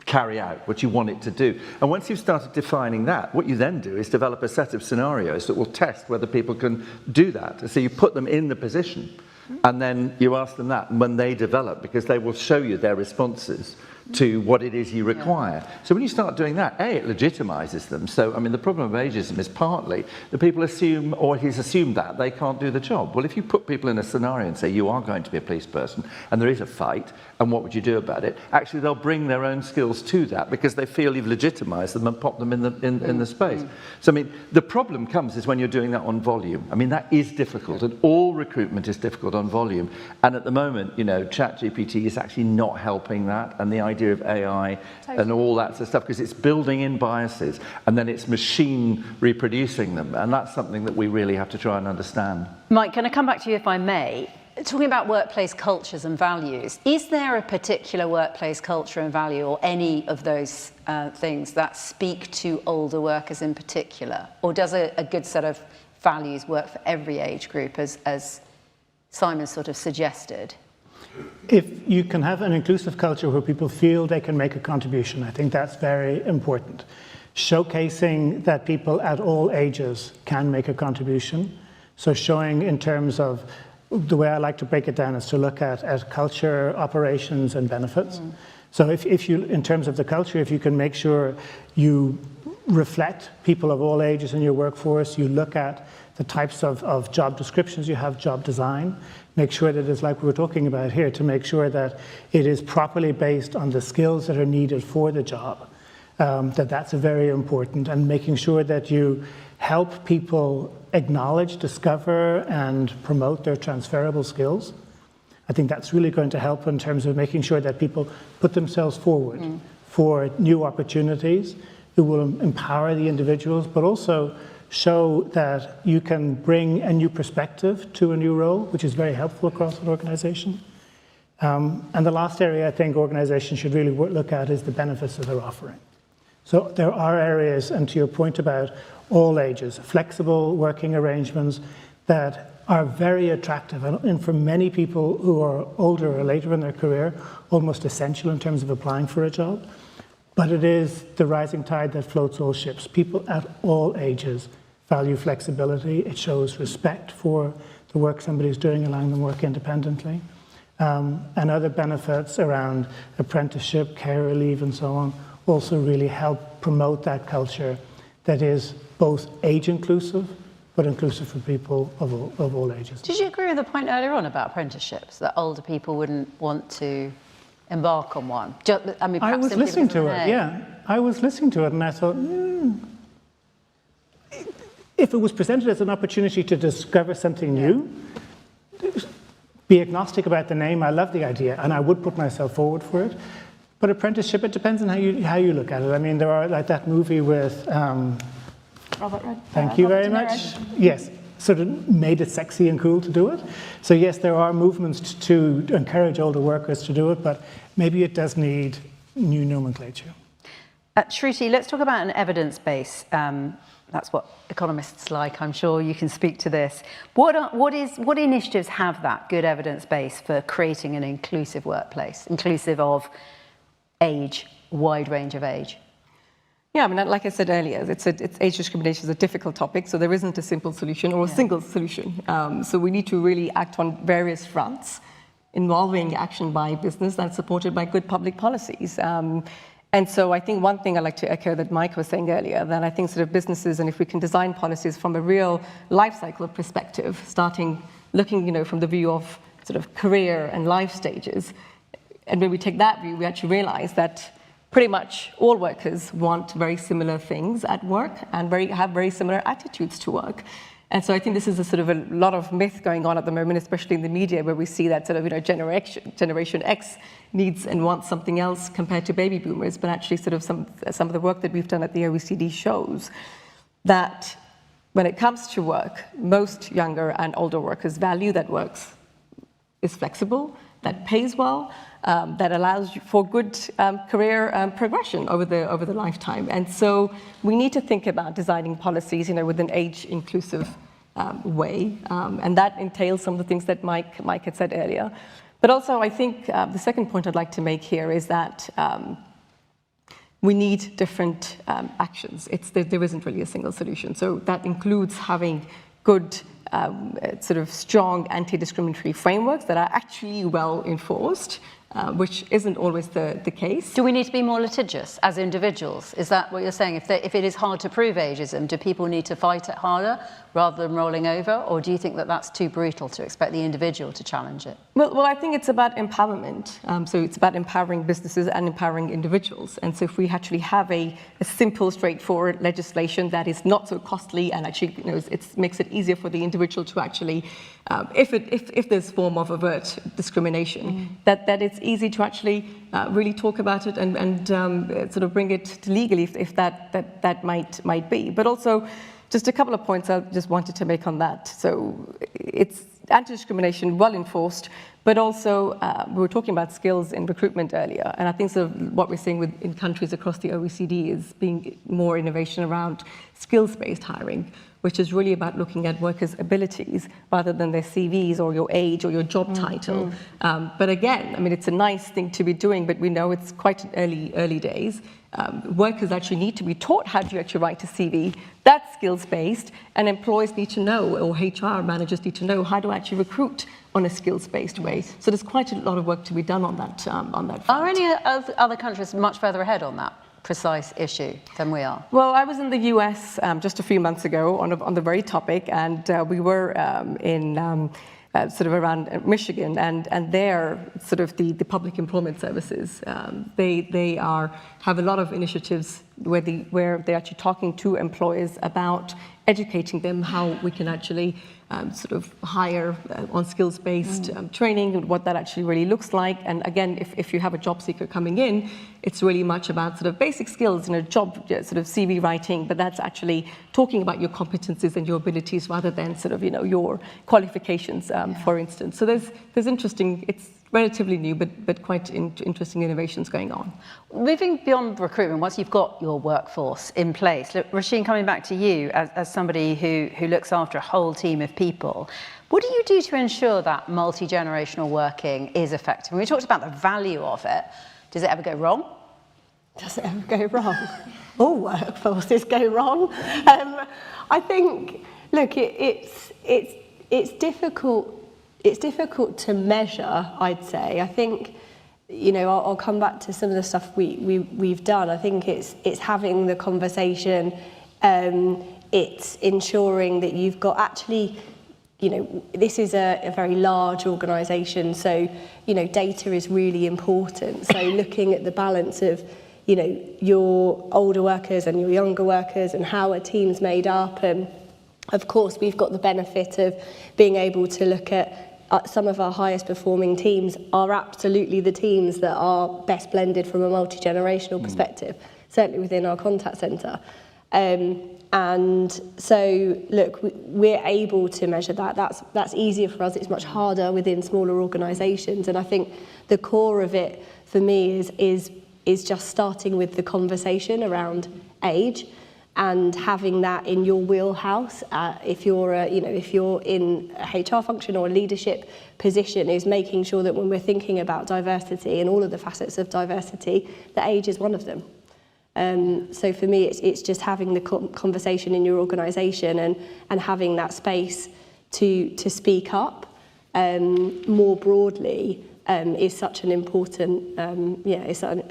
carry out, what you want it to do. And once you've started defining that, what you then do is develop a set of scenarios that will test whether people can do that. So you put them in the position and then you ask them that when they develop, because they will show you their responses to what it is you require. Yeah. So when you start doing that, A, it legitimizes them. So, I mean, the problem of ageism is partly that people assume, or he's assumed that, they can't do the job. Well, if you put people in a scenario and say, you are going to be a police person, and there is a fight, and what would you do about it? Actually, they'll bring their own skills to that because they feel you've legitimized them and popped them in the space. So, I mean, the problem comes is when you're doing that on volume. I mean, that is difficult, and all recruitment is difficult on volume. And at the moment, you know, ChatGPT is actually not helping that, and the idea of AI and all that sort of stuff, because it's building in biases and then it's machine reproducing them, and that's something that we really have to try and understand. Mike, can I come back to you if I may? Talking about workplace cultures and values, is there a particular workplace culture and value, or any of those things that speak to older workers in particular, or does a good set of values work for every age group, as Simon sort of suggested? if you can have an inclusive culture where people feel they can make a contribution, I think that's very important. Showcasing that people at all ages can make a contribution. So showing in terms of, the way I like to break it down is to look at culture, operations, and benefits. So if you, in terms of the culture, if you can make sure you reflect people of all ages in your workforce, you look at the types of job descriptions you have, job design, make sure that it's like we were talking about here, to make sure that it is properly based on the skills that are needed for the job. That's very important, and making sure that you help people acknowledge, discover, and promote their transferable skills. I think that's really going to help in terms of making sure that people put themselves forward for new opportunities. It will empower the individuals, but also show that you can bring a new perspective to a new role, which is very helpful across an organization. And the last area I think organizations should really look at is the benefits that they're offering. So there are areas, and to your point about all ages, flexible working arrangements that are very attractive, and for many people who are older or later in their career, almost essential in terms of applying for a job. But it is the rising tide that floats all ships. People at all ages value flexibility. It shows respect for the work somebody's doing, allowing them to work independently. And other benefits around apprenticeship, care leave, and so on also really help promote that culture that is both age inclusive, but inclusive for people of all ages. Did you agree with the point earlier on about apprenticeships, that older people wouldn't want to embark on one? I was listening to it, yeah. I was listening to it and I thought, if it was presented as an opportunity to discover something new, be agnostic about the name, I love the idea, and I would put myself forward for it. But apprenticeship, it depends on how you look at it. I mean, there are, like that movie with... Robert Red. Thank you very much. Yes, sort of made it sexy and cool to do it. So yes, there are movements to encourage older workers to do it, but maybe it does need new nomenclature. Shruti, let's talk about an evidence base. That's what economists like. I'm sure you can speak to this. What initiatives have that good evidence base for creating an inclusive workplace, inclusive of age, wide range of age? Yeah, I mean, like I said earlier, it's age discrimination is a difficult topic, so there isn't a simple solution or a single solution. So we need to really act on various fronts, involving action by business that's supported by good public policies. And so I think one thing I'd like to echo that Mike was saying earlier, that I think sort of businesses, and if we can design policies from a real life cycle perspective, looking, from the view of sort of career and life stages, and when we take that view, we actually realize that pretty much all workers want very similar things at work and have very similar attitudes to work. And so I think this is a sort of a lot of myth going on at the moment, especially in the media, where we see that sort of, Generation X needs and wants something else compared to baby boomers. But actually sort of some of the work that we've done at the OECD shows that when it comes to work, most younger and older workers value that work is flexible, that pays well, that allows for good career progression over the lifetime. And so we need to think about designing policies, with an age-inclusive way, and that entails some of the things that Mike had said earlier. But also, I think the second point I'd like to make here is that we need different actions. There isn't really a single solution. So that includes having good, sort of strong anti-discriminatory frameworks that are actually well enforced, which isn't always the case. Do we need to be more litigious as individuals? Is that what you're saying? If it is hard to prove ageism, do people need to fight it harder rather than rolling over? Or do you think that that's too brutal to expect the individual to challenge it? Well, I think it's about empowerment. So it's about empowering businesses and empowering individuals. And so if we actually have a simple, straightforward legislation that is not so costly and actually it makes it easier for the individual to actually, if there's form of overt discrimination, that it's easy to actually really talk about it and sort of bring it to legally if that might be. But also, just a couple of points I just wanted to make on that. So it's anti-discrimination, well enforced, but also we were talking about skills in recruitment earlier, and I think sort of what we're seeing in countries across the OECD is being more innovation around skills-based hiring, which is really about looking at workers' abilities rather than their CVs or your age or your job title. But again, I mean, it's a nice thing to be doing, but we know it's quite early days. Workers actually need to be taught how to actually write a CV. That's skills-based, and employers need to know, or HR managers need to know, how to actually recruit on a skills-based way. So there's quite a lot of work to be done on that front. Are any other countries much further ahead on that precise issue than we are? Well, I was in the US just a few months ago on the very topic, and we were in sort of around Michigan, and there, sort of the public employment services, they have a lot of initiatives where they're actually talking to employers about educating them how we can actually sort of hire on skills-based training and what that actually really looks like. And again, if you have a job seeker coming in, it's really much about sort of basic skills, job sort of CV writing, but that's actually talking about your competencies and your abilities rather than sort of, your qualifications, for instance. So there's interesting, it's relatively new, but quite interesting innovations going on. Moving beyond recruitment, once you've got your workforce in place, look, Roisin, coming back to you as somebody who looks after a whole team of people, what do you do to ensure that multi-generational working is effective? And we talked about the value of it. Does it ever go wrong? Does it ever go wrong? All workforces go wrong. I think, look, it's difficult. It's difficult to measure, I'd say. I think, I'll come back to some of the stuff we've done. I think it's having the conversation. It's ensuring that you've got actually, this is a very large organisation, so, data is really important. So looking at the balance of, your older workers and your younger workers and how a team's made up. And of course, we've got the benefit of being able to look at some of our highest performing teams are absolutely the teams that are best blended from a multi-generational perspective, certainly within our contact centre. And so, look, we're able to measure that. That's easier for us. It's much harder within smaller organisations. And I think the core of it for me is just starting with the conversation around age and having that in your wheelhouse. If you're in a HR function or a leadership position, is making sure that when we're thinking about diversity and all of the facets of diversity, that age is one of them. So for me, it's just having the conversation in your organisation and having that space to speak up more broadly is such an important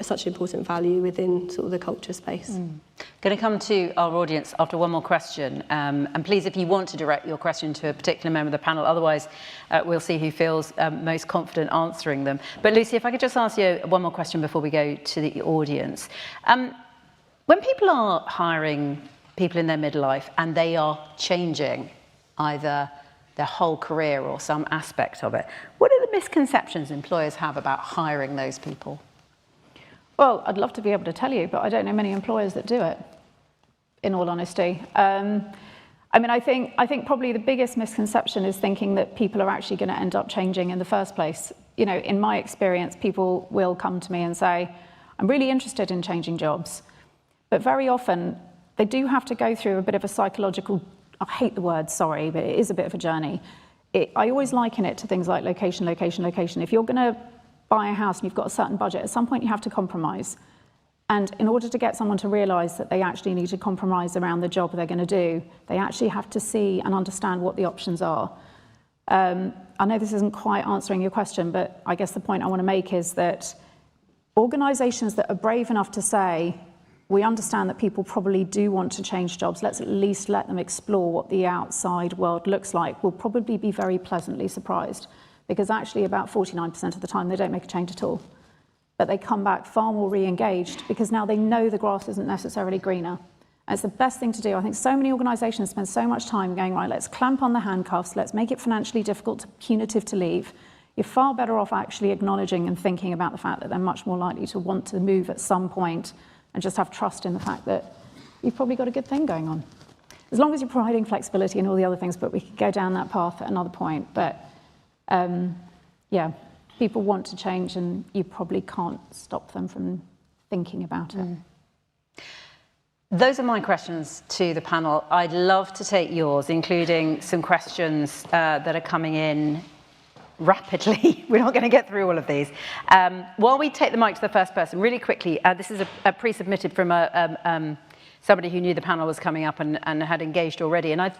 such an important value within sort of the culture space. Going to come to our audience after one more question, and please, if you want to direct your question to a particular member of the panel, otherwise we'll see who feels most confident answering them. But Lucy, if I could just ask you one more question before we go to the audience. When people are hiring people in their midlife and they are changing either their whole career or some aspect of it, what are the misconceptions employers have about hiring those people? Well, I'd love to be able to tell you, but I don't know many employers that do it, in all honesty. I think probably the biggest misconception is thinking that people are actually going to end up changing in the first place. In my experience, people will come to me and say, I'm really interested in changing jobs. But very often, they do have to go through a bit of a psychological, I hate the word, sorry, but it is a bit of a journey. I always liken it to things like location, location, location. If you're going to buy a house and you've got a certain budget, at some point you have to compromise. And in order to get someone to realise that they actually need to compromise around the job they're going to do, they actually have to see and understand what the options are. I know this isn't quite answering your question, but I guess the point I want to make is that organisations that are brave enough to say, we understand that people probably do want to change jobs, let's at least let them explore what the outside world looks like, will probably be very pleasantly surprised, because actually about 49% of the time they don't make a change at all. But they come back far more re-engaged because now they know the grass isn't necessarily greener. And it's the best thing to do. I think so many organisations spend so much time going, right, let's clamp on the handcuffs, let's make it financially difficult, punitive to leave. You're far better off actually acknowledging and thinking about the fact that they're much more likely to want to move at some point and just have trust in the fact that you've probably got a good thing going on. As long as you're providing flexibility and all the other things, but we could go down that path at another point. But yeah, people want to change and you probably can't stop them from thinking about it. Those are my questions to the panel. I'd love to take yours, including some questions that are coming in rapidly. We're not going to get through all of these. While we take the mic to the first person, really quickly, this is a pre-submitted from somebody who knew the panel was coming up and had engaged already. And I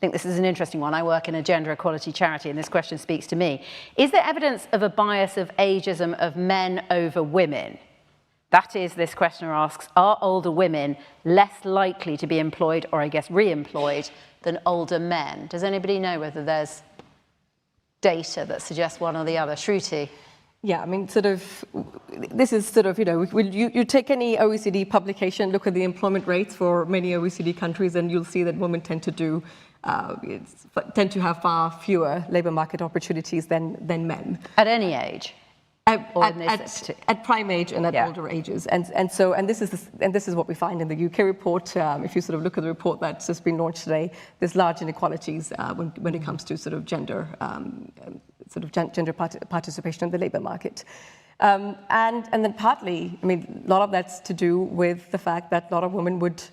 think this is an interesting one. I work in a gender equality charity, and this question speaks to me. Is there evidence of a bias of ageism of men over women? That is, this questioner asks, are older women less likely to be employed, or I guess re-employed, than older men? Does anybody know whether there's data that suggests one or the other? Shruti? Yeah, I mean, this is you take any OECD publication, look at the employment rates for many OECD countries, and you'll see that women tend to have far fewer labour market opportunities than men. At any age? At prime age and at older ages, and this is what we find in the UK report. If you look at the report that's just been launched today, there's large inequalities when it comes to gender participation in the labour market, and then partly, I mean, a lot of that's to do with the fact that a lot of women would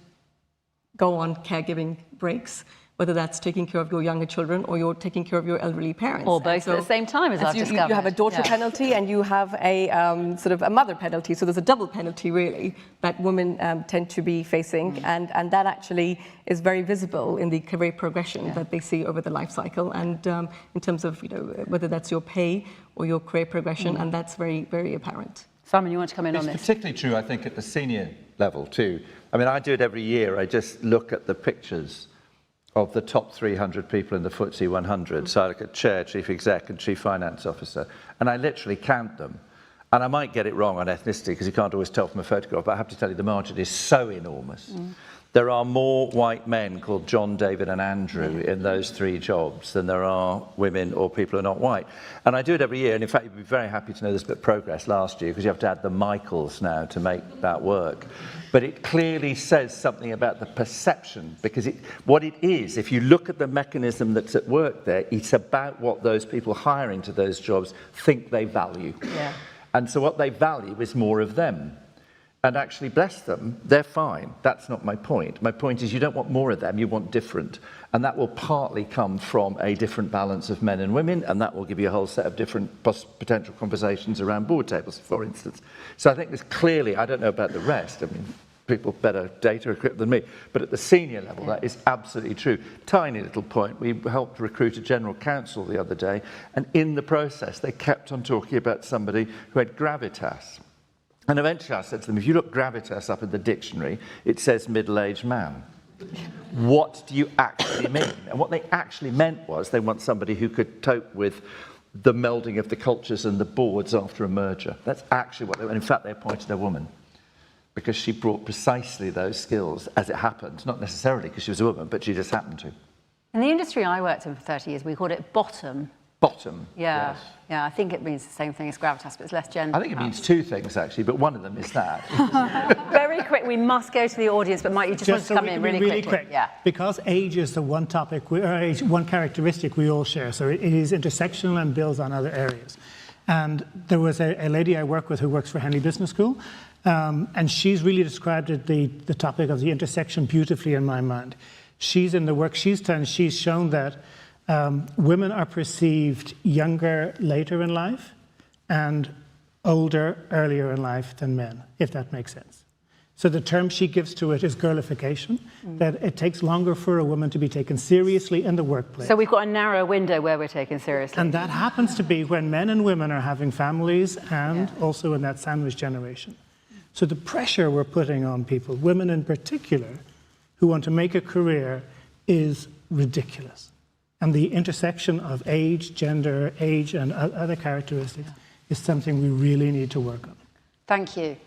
go on caregiving breaks, whether that's taking care of your younger children or you're taking care of your elderly parents. Or both at the same time, as I've discovered. You have a daughter penalty and you have a a mother penalty. So there's a double penalty, really, that women tend to be facing. And that actually is very visible in the career progression that they see over the life cycle. And in terms of whether that's your pay or your career progression, and that's very, very apparent. Simon, you want to come in on this? It's particularly true, I think, at the senior level, too. I mean, I do it every year. I just look at the pictures of the top 300 people in the FTSE 100. So I look at chair, chief exec, and chief finance officer, and I literally count them. And I might get it wrong on ethnicity, because you can't always tell from a photograph, but I have to tell you the margin is so enormous. There are more white men called John, David, and Andrew in those three jobs than there are women or people who are not white. And I do it every year, and in fact, you'd be very happy to know there's a bit of progress last year, because you have to add the Michaels now to make that work. But it clearly says something about the perception, because what it is, if you look at the mechanism that's at work there, it's about what those people hiring to those jobs think they value. Yeah. And so what they value is more of them. And actually, bless them, they're fine. That's not my point. My point is you don't want more of them, you want different. And that will partly come from a different balance of men and women, and that will give you a whole set of different potential conversations around board tables, for instance. So I think there's clearly, I don't know about the rest, I mean, people better data equipped than me, but at the senior level, that is absolutely true. Tiny little point, we helped recruit a general counsel the other day, and in the process, they kept on talking about somebody who had gravitas. And eventually I said to them, if you look gravitas up in the dictionary, it says middle-aged man. What do you actually mean? And what they actually meant was they want somebody who could cope with the melding of the cultures and the boards after a merger. That's actually what they want. In fact, they appointed a woman because she brought precisely those skills as it happened. Not necessarily because she was a woman, but she just happened to. In the industry I worked in for 30 years, we called it bottom. Bottom, yeah, yes. Yeah, I think it means the same thing as gravitas, but it's less gender. I think it means two things, actually, but one of them is that. Very quick, we must go to the audience, but Mike, you just want to come in really quick. Yeah. Because age is the one topic, one characteristic we all share, so it is intersectional and builds on other areas. And there was a lady I work with who works for Henley Business School, and she's really described the topic of the intersection beautifully in my mind. In the work she's done, she's shown that women are perceived younger later in life and older earlier in life than men, if that makes sense. So the term she gives to it is girlification, that it takes longer for a woman to be taken seriously in the workplace. So we've got a narrow window where we're taken seriously. And that happens to be when men and women are having families and also in that sandwich generation. So the pressure we're putting on people, women in particular, who want to make a career is ridiculous. And the intersection of age, gender, age, and other characteristics is something we really need to work on. Thank you.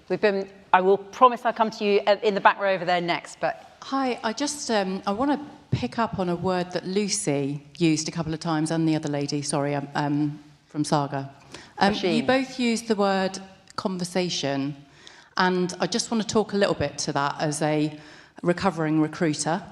I will promise I'll come to you in the back row over there next. But hi, I want to pick up on a word that Lucy used a couple of times, and the other lady, sorry, from Saga. You both used the word conversation, and I just want to talk a little bit to that as a recovering recruiter,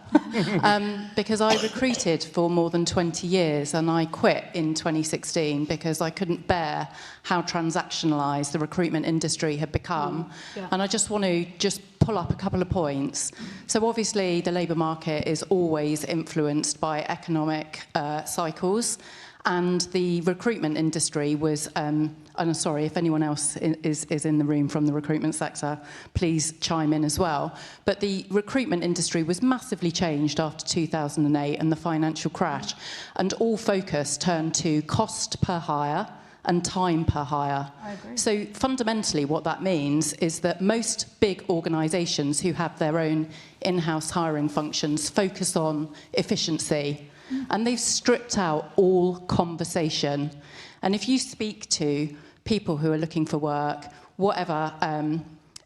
because I recruited for more than 20 years and I quit in 2016 because I couldn't bear how transactionalised the recruitment industry had become. And I just want to pull up a couple of points. So obviously the labour market is always influenced by economic cycles, and the recruitment industry was, I'm sorry, if anyone else is in the room from the recruitment sector, please chime in as well. But the recruitment industry was massively changed after 2008 and the financial crash, and all focus turned to cost per hire and time per hire. I agree. So fundamentally what that means is that most big organisations who have their own in-house hiring functions focus on efficiency, and they've stripped out all conversation. And if you speak to people who are looking for work, whatever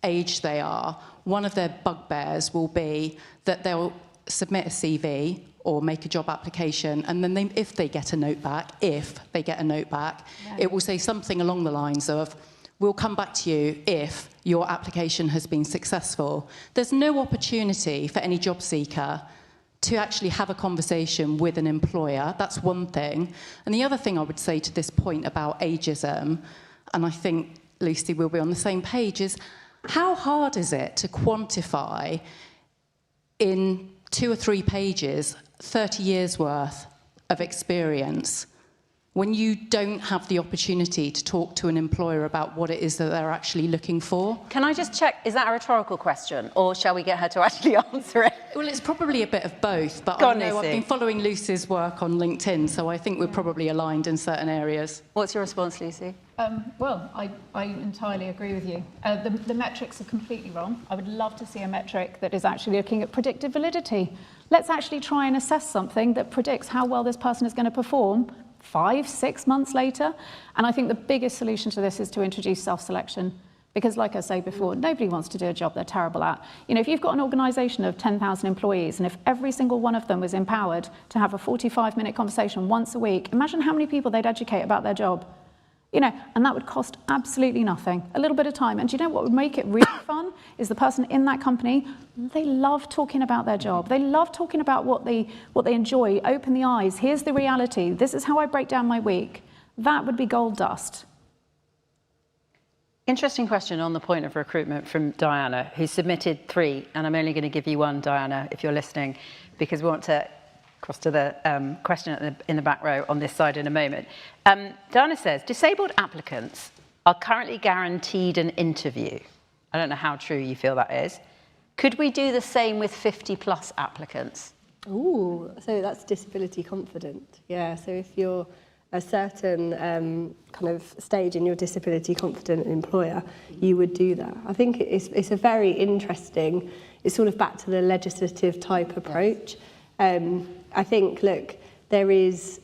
age they are, one of their bugbears will be that they'll submit a CV or make a job application, and then if they get a note back, it will say something along the lines of, we'll come back to you if your application has been successful. There's no opportunity for any job seeker to actually have a conversation with an employer. That's one thing. And the other thing I would say to this point about ageism, and I think, Lucy, we'll be on the same page, is how hard is it to quantify in 2 or 3 pages 30 years worth of experience when you don't have the opportunity to talk to an employer about what it is that they're actually looking for? Can I just check, is that a rhetorical question, or shall we get her to actually answer it? Well, it's probably a bit of both, but Go I on, know I've Lucy. been following Lucy's work on LinkedIn, so I think we're probably aligned in certain areas. What's your response, Lucy? Well, I entirely agree with you. The metrics are completely wrong. I would love to see a metric that is actually looking at predictive validity. Let's actually try and assess something that predicts how well this person is going to perform 5-6 months later. And I think the biggest solution to this is to introduce self-selection. Because like I say before, nobody wants to do a job they're terrible at. You know, if you've got an organisation of 10,000 employees, and if every single one of them was empowered to have a 45-minute conversation once a week, imagine how many people they'd educate about their job. You know, and that would cost absolutely nothing, a little bit of time. And do you know what would make it really fun? Is the person in that company, they love talking about their job. They love talking about what they enjoy. Open the eyes. Here's the reality. This is how I break down my week. That would be gold dust. Interesting question on the point of recruitment from Diana, who submitted 3, and I'm only going to give you 1, Diana, if you're listening, because we want to cross to the question in the back row on this side in a moment. Diana says, disabled applicants are currently guaranteed an interview. I don't know how true you feel that is. Could we do the same with 50-plus applicants? Ooh, so that's disability confident. Yeah, so if you're a certain kind of stage in your disability confident employer, you would do that. I think it's a very interesting, it's sort of back to the legislative type approach. I think, look, there is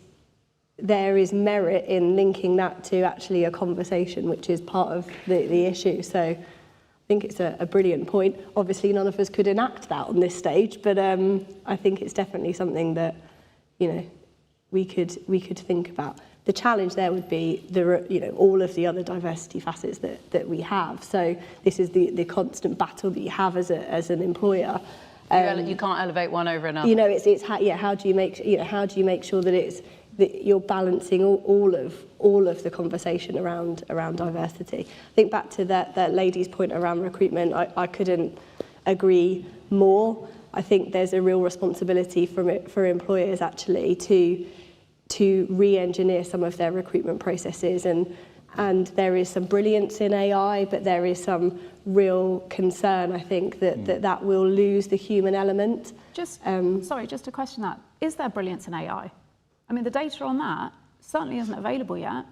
merit in linking that to actually a conversation, which is part of the issue. So I think it's a brilliant point. Obviously, none of us could enact that on this stage, but I think it's definitely something that, you know, we could think about. The challenge there would be all of the other diversity facets that we have. So this is the constant battle that you have as an employer. You can't elevate one over another. You know, how do you make sure that you're balancing all of the conversation around diversity? I think back to that lady's point around recruitment, I couldn't agree more. I think there's a real responsibility for employers actually to re-engineer some of their recruitment processes, and there is some brilliance in AI, but there is some real concern, I think, that will lose the human element. Sorry, just to question that. Is there brilliance in AI? I mean, the data on that certainly isn't available yet.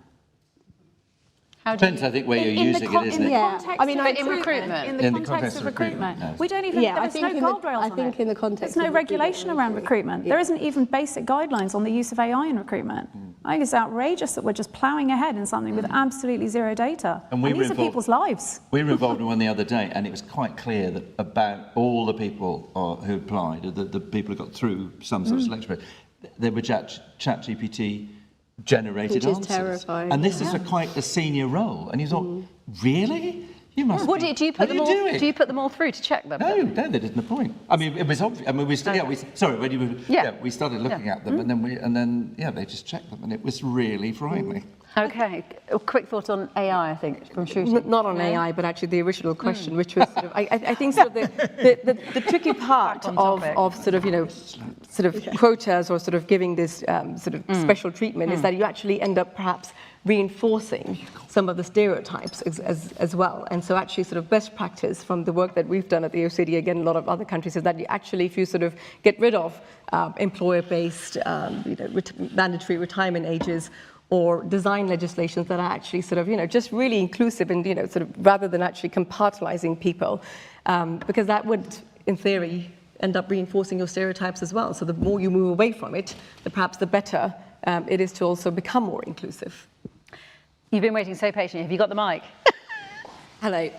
Depends, I think, where you're using it, isn't it? Yeah, I mean, in recruitment. In the context of recruitment. No. We don't even, there's no guardrails on it. I think in the context there's no regulation around recruitment. There isn't even basic guidelines on the use of AI in recruitment. I think it's outrageous that we're just ploughing ahead in something with absolutely zero data. And these are people's lives. We were involved in one the other day, and it was quite clear that about all the people who applied, the people who got through some sort of selection, they were ChatGPT generated answers. Which is terrifying. And this is quite a senior role. And you thought, really? You must. What do you put them all? Do you put them all through to check them? No, there isn't a point. I mean, it was obvious. I mean, we started looking at them, and then they just checked them, and it was really frightening. Okay, a quick thought on AI, I think, from Shruti. Not on AI, but actually the original question, which was sort of, I think sort of the tricky part of sort of, sort of quotas or sort of giving this sort of special treatment is that you actually end up perhaps reinforcing some of the stereotypes as well. And so actually sort of best practice from the work that we've done at the OECD, again, a lot of other countries, is that you actually, if you sort of get rid of employer-based, mandatory retirement ages, or design legislations that are actually sort of, just really inclusive and, sort of rather than actually compartmentalizing people, because that would, in theory, end up reinforcing your stereotypes as well. So the more you move away from it, perhaps the better it is to also become more inclusive. You've been waiting so patiently. Have you got the mic? Hello.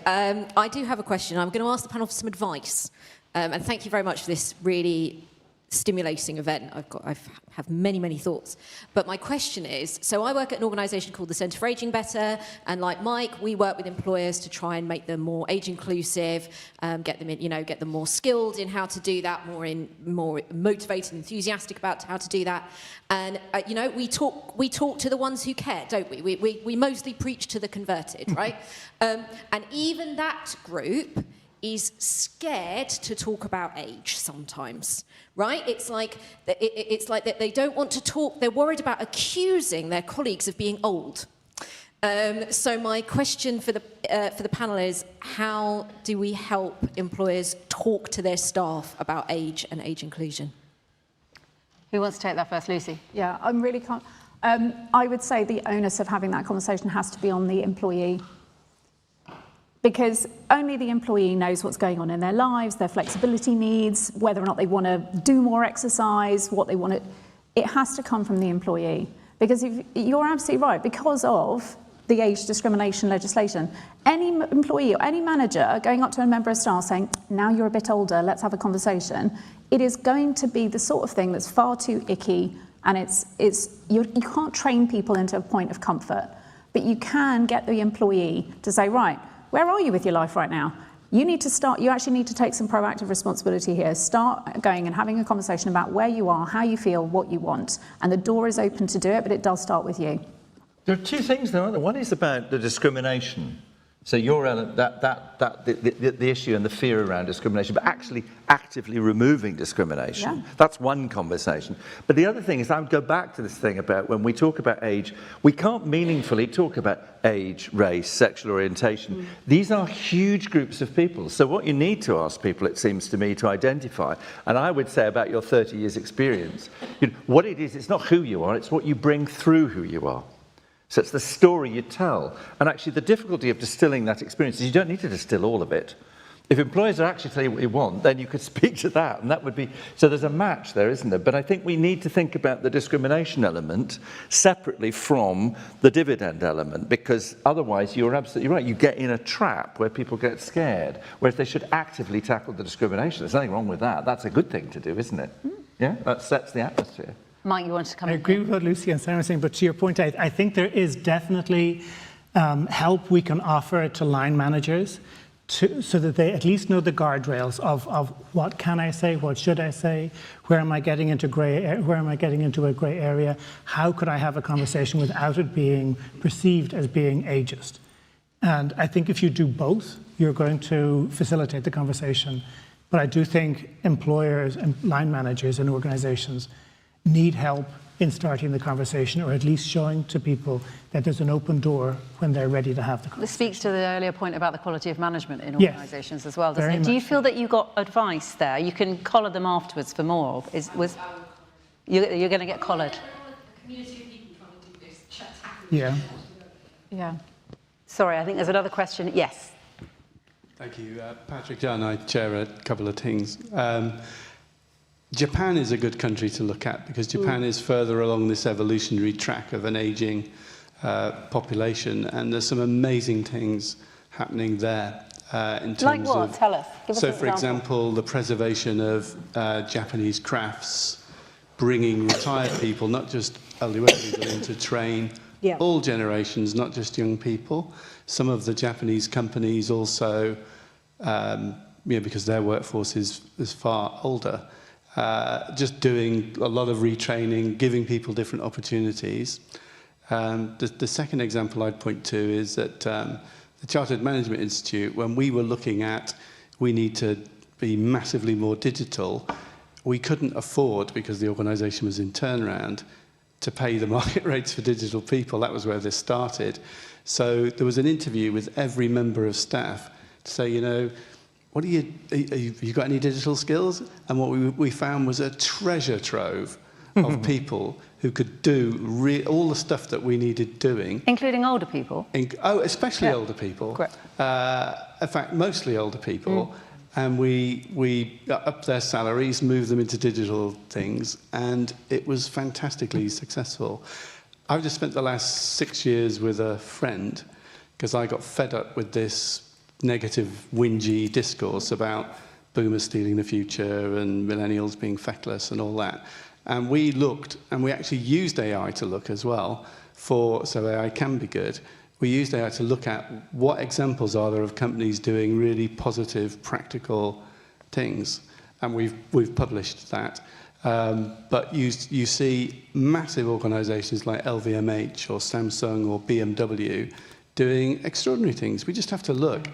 I do have a question. I'm going to ask the panel for some advice. And thank you very much for this really stimulating event. I have many thoughts. But my question is, so I work at an organisation called the Centre for Ageing Better, and like Mike, we work with employers to try and make them more age inclusive, get them in, get them more skilled in how to do that, more motivated and enthusiastic about how to do that. And we talk to the ones who care, don't we? We mostly preach to the converted, right? And even that group is scared to talk about age sometimes, right? It's like that they don't want to talk. They're worried about accusing their colleagues of being old. So my question for the panel is: how do we help employers talk to their staff about age and age inclusion? Who wants to take that first, Lucy? Yeah, I'm really can't. I would say the onus of having that conversation has to be on the employee, because only the employee knows what's going on in their lives, their flexibility needs, whether or not they want to do more exercise, what they want to. It has to come from the employee, because if you're absolutely right, because of the age discrimination legislation, any employee or any manager going up to a member of staff saying, now you're a bit older, let's have a conversation, it is going to be the sort of thing that's far too icky, and you can't train people into a point of comfort, but you can get the employee to say, right, where are you with your life right now? You actually need to take some proactive responsibility here. Start going and having a conversation about where you are, how you feel, what you want. And the door is open to do it, but it does start with you. There are two things though, aren't there? One is about the discrimination. So the issue and the fear around discrimination, but actually actively removing discrimination. Yeah. That's one conversation. But the other thing is, I would go back to this thing about when we talk about age, we can't meaningfully talk about age, race, sexual orientation. These are huge groups of people. So what you need to ask people, it seems to me, to identify, and I would say about your 30 years experience, what it is, it's not who you are, it's what you bring through who you are. So it's the story you tell. And actually the difficulty of distilling that experience is you don't need to distill all of it. If employers are actually telling you what you want, then you could speak to that, and that would be... So there's a match there, isn't there? But I think we need to think about the discrimination element separately from the dividend element, because otherwise you're absolutely right. You get in a trap where people get scared, whereas they should actively tackle the discrimination. There's nothing wrong with that. That's a good thing to do, isn't it? Yeah, that sets the atmosphere. Mike, you want to come in? I agree with what Lucy and Sarah are saying, but to your point, I think there is definitely help we can offer to line managers so that they at least know the guardrails of what can I say, what should I say, where am I getting into a grey area, how could I have a conversation without it being perceived as being ageist. And I think if you do both, you're going to facilitate the conversation. But I do think employers and line managers and organizations need help in starting the conversation, or at least showing to people that there's an open door when they're ready to have the conversation. This speaks to the earlier point about the quality of management in organisations as well, doesn't it? Do you feel that you got advice there? You can collar them afterwards for more. You're going to get collared? Yeah. Yeah. Sorry, I think there's another question. Yes. Thank you. Patrick Dunn, I chair a couple of things. Japan is a good country to look at because Japan is further along this evolutionary track of an ageing population, and there's some amazing things happening there in terms like what? of... Tell us. Give us so, an for example, the preservation of Japanese crafts, bringing retired people, not just elderly people, in to train all generations, not just young people. Some of the Japanese companies also, because their workforce is far older, just doing a lot of retraining, giving people different opportunities. The second example I'd point to is that the Chartered Management Institute, when we were looking at we need to be massively more digital, we couldn't afford, because the organisation was in turnaround, to pay the market rates for digital people. That was where this started. So there was an interview with every member of staff to say, what have you got any digital skills? And what we found was a treasure trove of people who could do all the stuff that we needed doing. Including older people? Especially older people. Correct. In fact, mostly older people. And we upped their salaries, moved them into digital things, and it was fantastically successful. I've just spent the last 6 years with a friend because I got fed up with this negative, whingy discourse about boomers stealing the future and millennials being feckless and all that. And we looked, and we actually used AI to look as well, so AI can be good. We used AI to look at what examples are there of companies doing really positive, practical things. And we've published that. But you see massive organisations like LVMH or Samsung or BMW doing extraordinary things. We just have to look.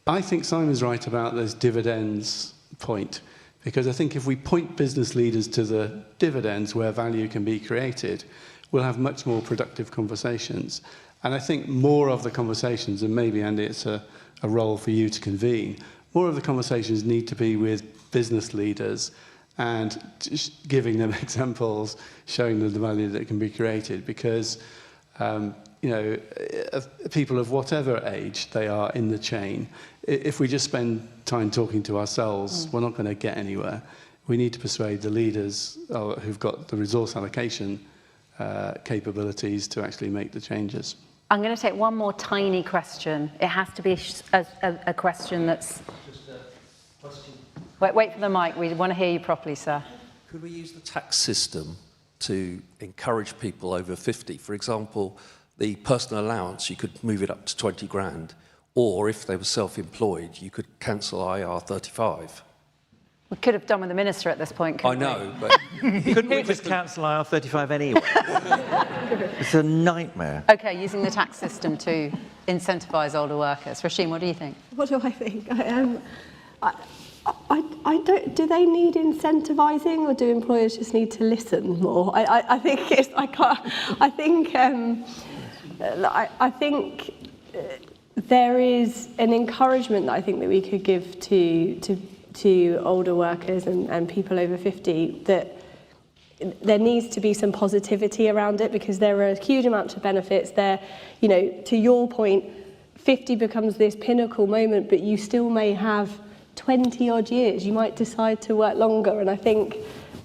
I think Simon's right about this dividends point, because I think if we point business leaders to the dividends where value can be created, we'll have much more productive conversations. And I think more of the conversations, and maybe, Andy, it's a role for you to convene, more of the conversations need to be with business leaders and just giving them examples, showing them the value that can be created, because people of whatever age they are in the chain, if we just spend time talking to ourselves, we're not going to get anywhere. We need to persuade the leaders who've got the resource allocation capabilities to actually make the changes. I'm going to take one more tiny question. It has to be a question that's... Just a question. Wait for the mic. We want to hear you properly, sir. Could we use the tax system to encourage people over 50? For example, the personal allowance, you could move it up to 20 grand. Or if they were self-employed, you could cancel IR 35. We could have done with the minister at this point, couldn't we? I know, but... Couldn't we just cancel IR 35 anyway? It's a nightmare. OK, using the tax system to incentivise older workers. Roisin, what do you think? What do I think? I don't. Do they need incentivising, or do employers just need to listen more? I think it's. I can't. I think. I think there is an encouragement that I think that we could give to older workers and people over 50, that there needs to be some positivity around it, because there are a huge amount of benefits there. To your point, 50 becomes this pinnacle moment, but you still may have 20 odd years. You might decide to work longer. And I think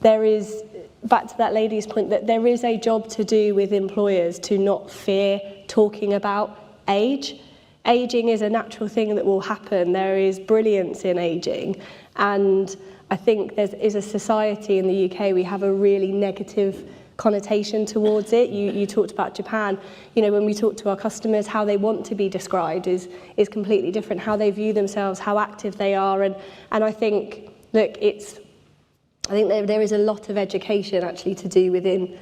there is, back to that lady's point, that there is a job to do with employers to not fear talking about age. Ageing is a natural thing that will happen. There is brilliance in ageing. And I think there is a society in the UK, we have a really negative connotation towards it. You talked about Japan. When we talk to our customers, how they want to be described is completely different. How they view themselves, how active they are. And I think, look, I think there is a lot of education actually to do within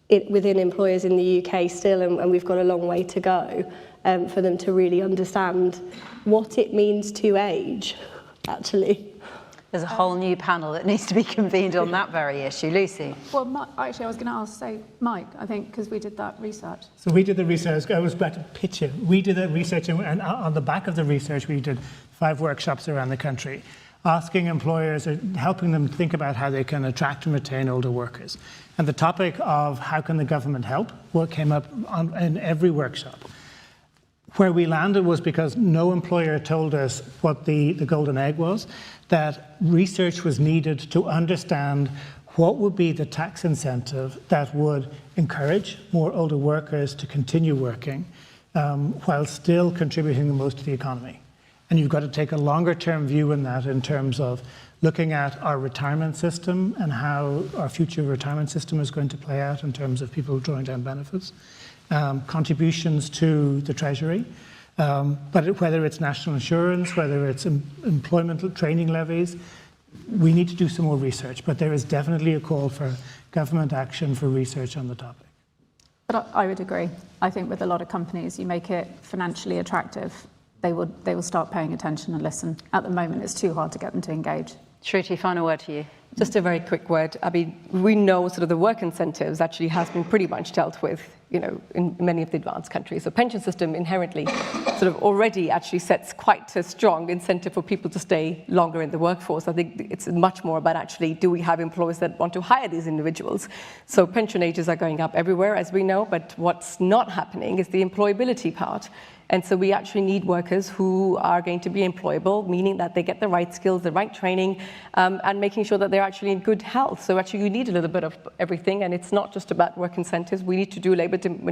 employers in the UK still, and we've got a long way to go for them to really understand what it means to age, actually. There's a whole new panel that needs to be convened on that very issue. Lucy? Well, actually, I was going to ask, Mike, I think, because we did that research. So we did the research. I was about to pitch it. We did that research, and on the back of the research, we did 5 workshops around the country, asking employers and helping them think about how they can attract and retain older workers. And the topic of how can the government help came up in every workshop. Where we landed was because no employer told us what the golden egg was, that research was needed to understand what would be the tax incentive that would encourage more older workers to continue working while still contributing the most to the economy. And you've got to take a longer term view in that in terms of looking at our retirement system and how our future retirement system is going to play out in terms of people drawing down benefits, contributions to the Treasury, but whether it's national insurance, whether it's employment training levies, we need to do some more research, but there is definitely a call for government action for research on the topic. But I would agree. I think with a lot of companies, you make it financially attractive, they will start paying attention and listen. At the moment, it's too hard to get them to engage. Shruti, final word to you. Just a very quick word. I mean, we know sort of the work incentives actually has been pretty much dealt with, you know, in many of the advanced countries. The pension system inherently sort of already actually sets quite a strong incentive for people to stay longer in the workforce. I think it's much more about actually, do we have employers that want to hire these individuals? So pension ages are going up everywhere, as we know, but what's not happening is the employability part. And so we actually need workers who are going to be employable, meaning that they get the right skills, the right training, and making sure that they're actually in good health. So actually you need a little bit of everything, and it's not just about work incentives. We need to do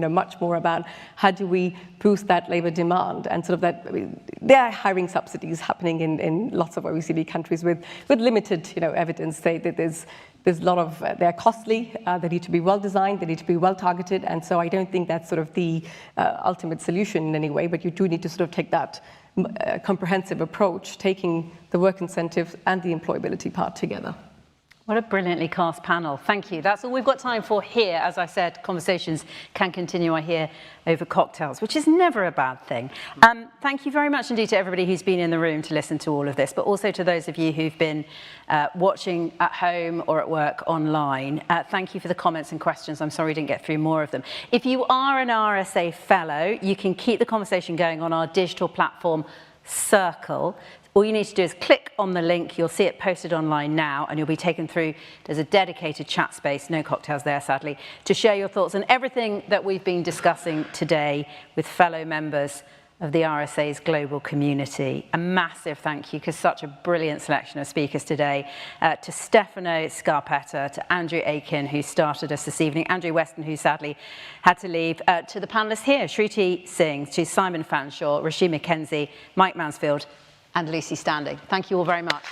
much more about how do we boost that labour demand, and sort of that, I mean, there are hiring subsidies happening in lots of OECD countries with limited, you know, evidence. Say that there's a lot of, they're costly, they need to be well designed, they need to be well targeted, and so I don't think that's sort of the ultimate solution in any way, but you do need to sort of take that comprehensive approach, taking the work incentives and the employability part together. What a brilliantly cast panel. Thank you. That's all we've got time for here. As I said, conversations can continue, I hear, over cocktails, which is never a bad thing. Thank you very much indeed to everybody who's been in the room to listen to all of this, but also to those of you who've been watching at home or at work online. Thank you for the comments and questions. I'm sorry we didn't get through more of them. If you are an RSA fellow, you can keep the conversation going on our digital platform, Circle. All you need to do is click on the link, you'll see it posted online now, and you'll be taken through, there's a dedicated chat space, no cocktails there sadly, to share your thoughts on everything that we've been discussing today with fellow members of the RSA's global community. A massive thank you, because such a brilliant selection of speakers today, to Stefano Scarpetta, to Andrew Aiken, who started us this evening, Andrew Weston, who sadly had to leave, to the panellists here, Shruti Singh, to Simon Fanshawe, Roisin Mackenzie, Mike Mansfield, and Lucy Standing. Thank you all very much.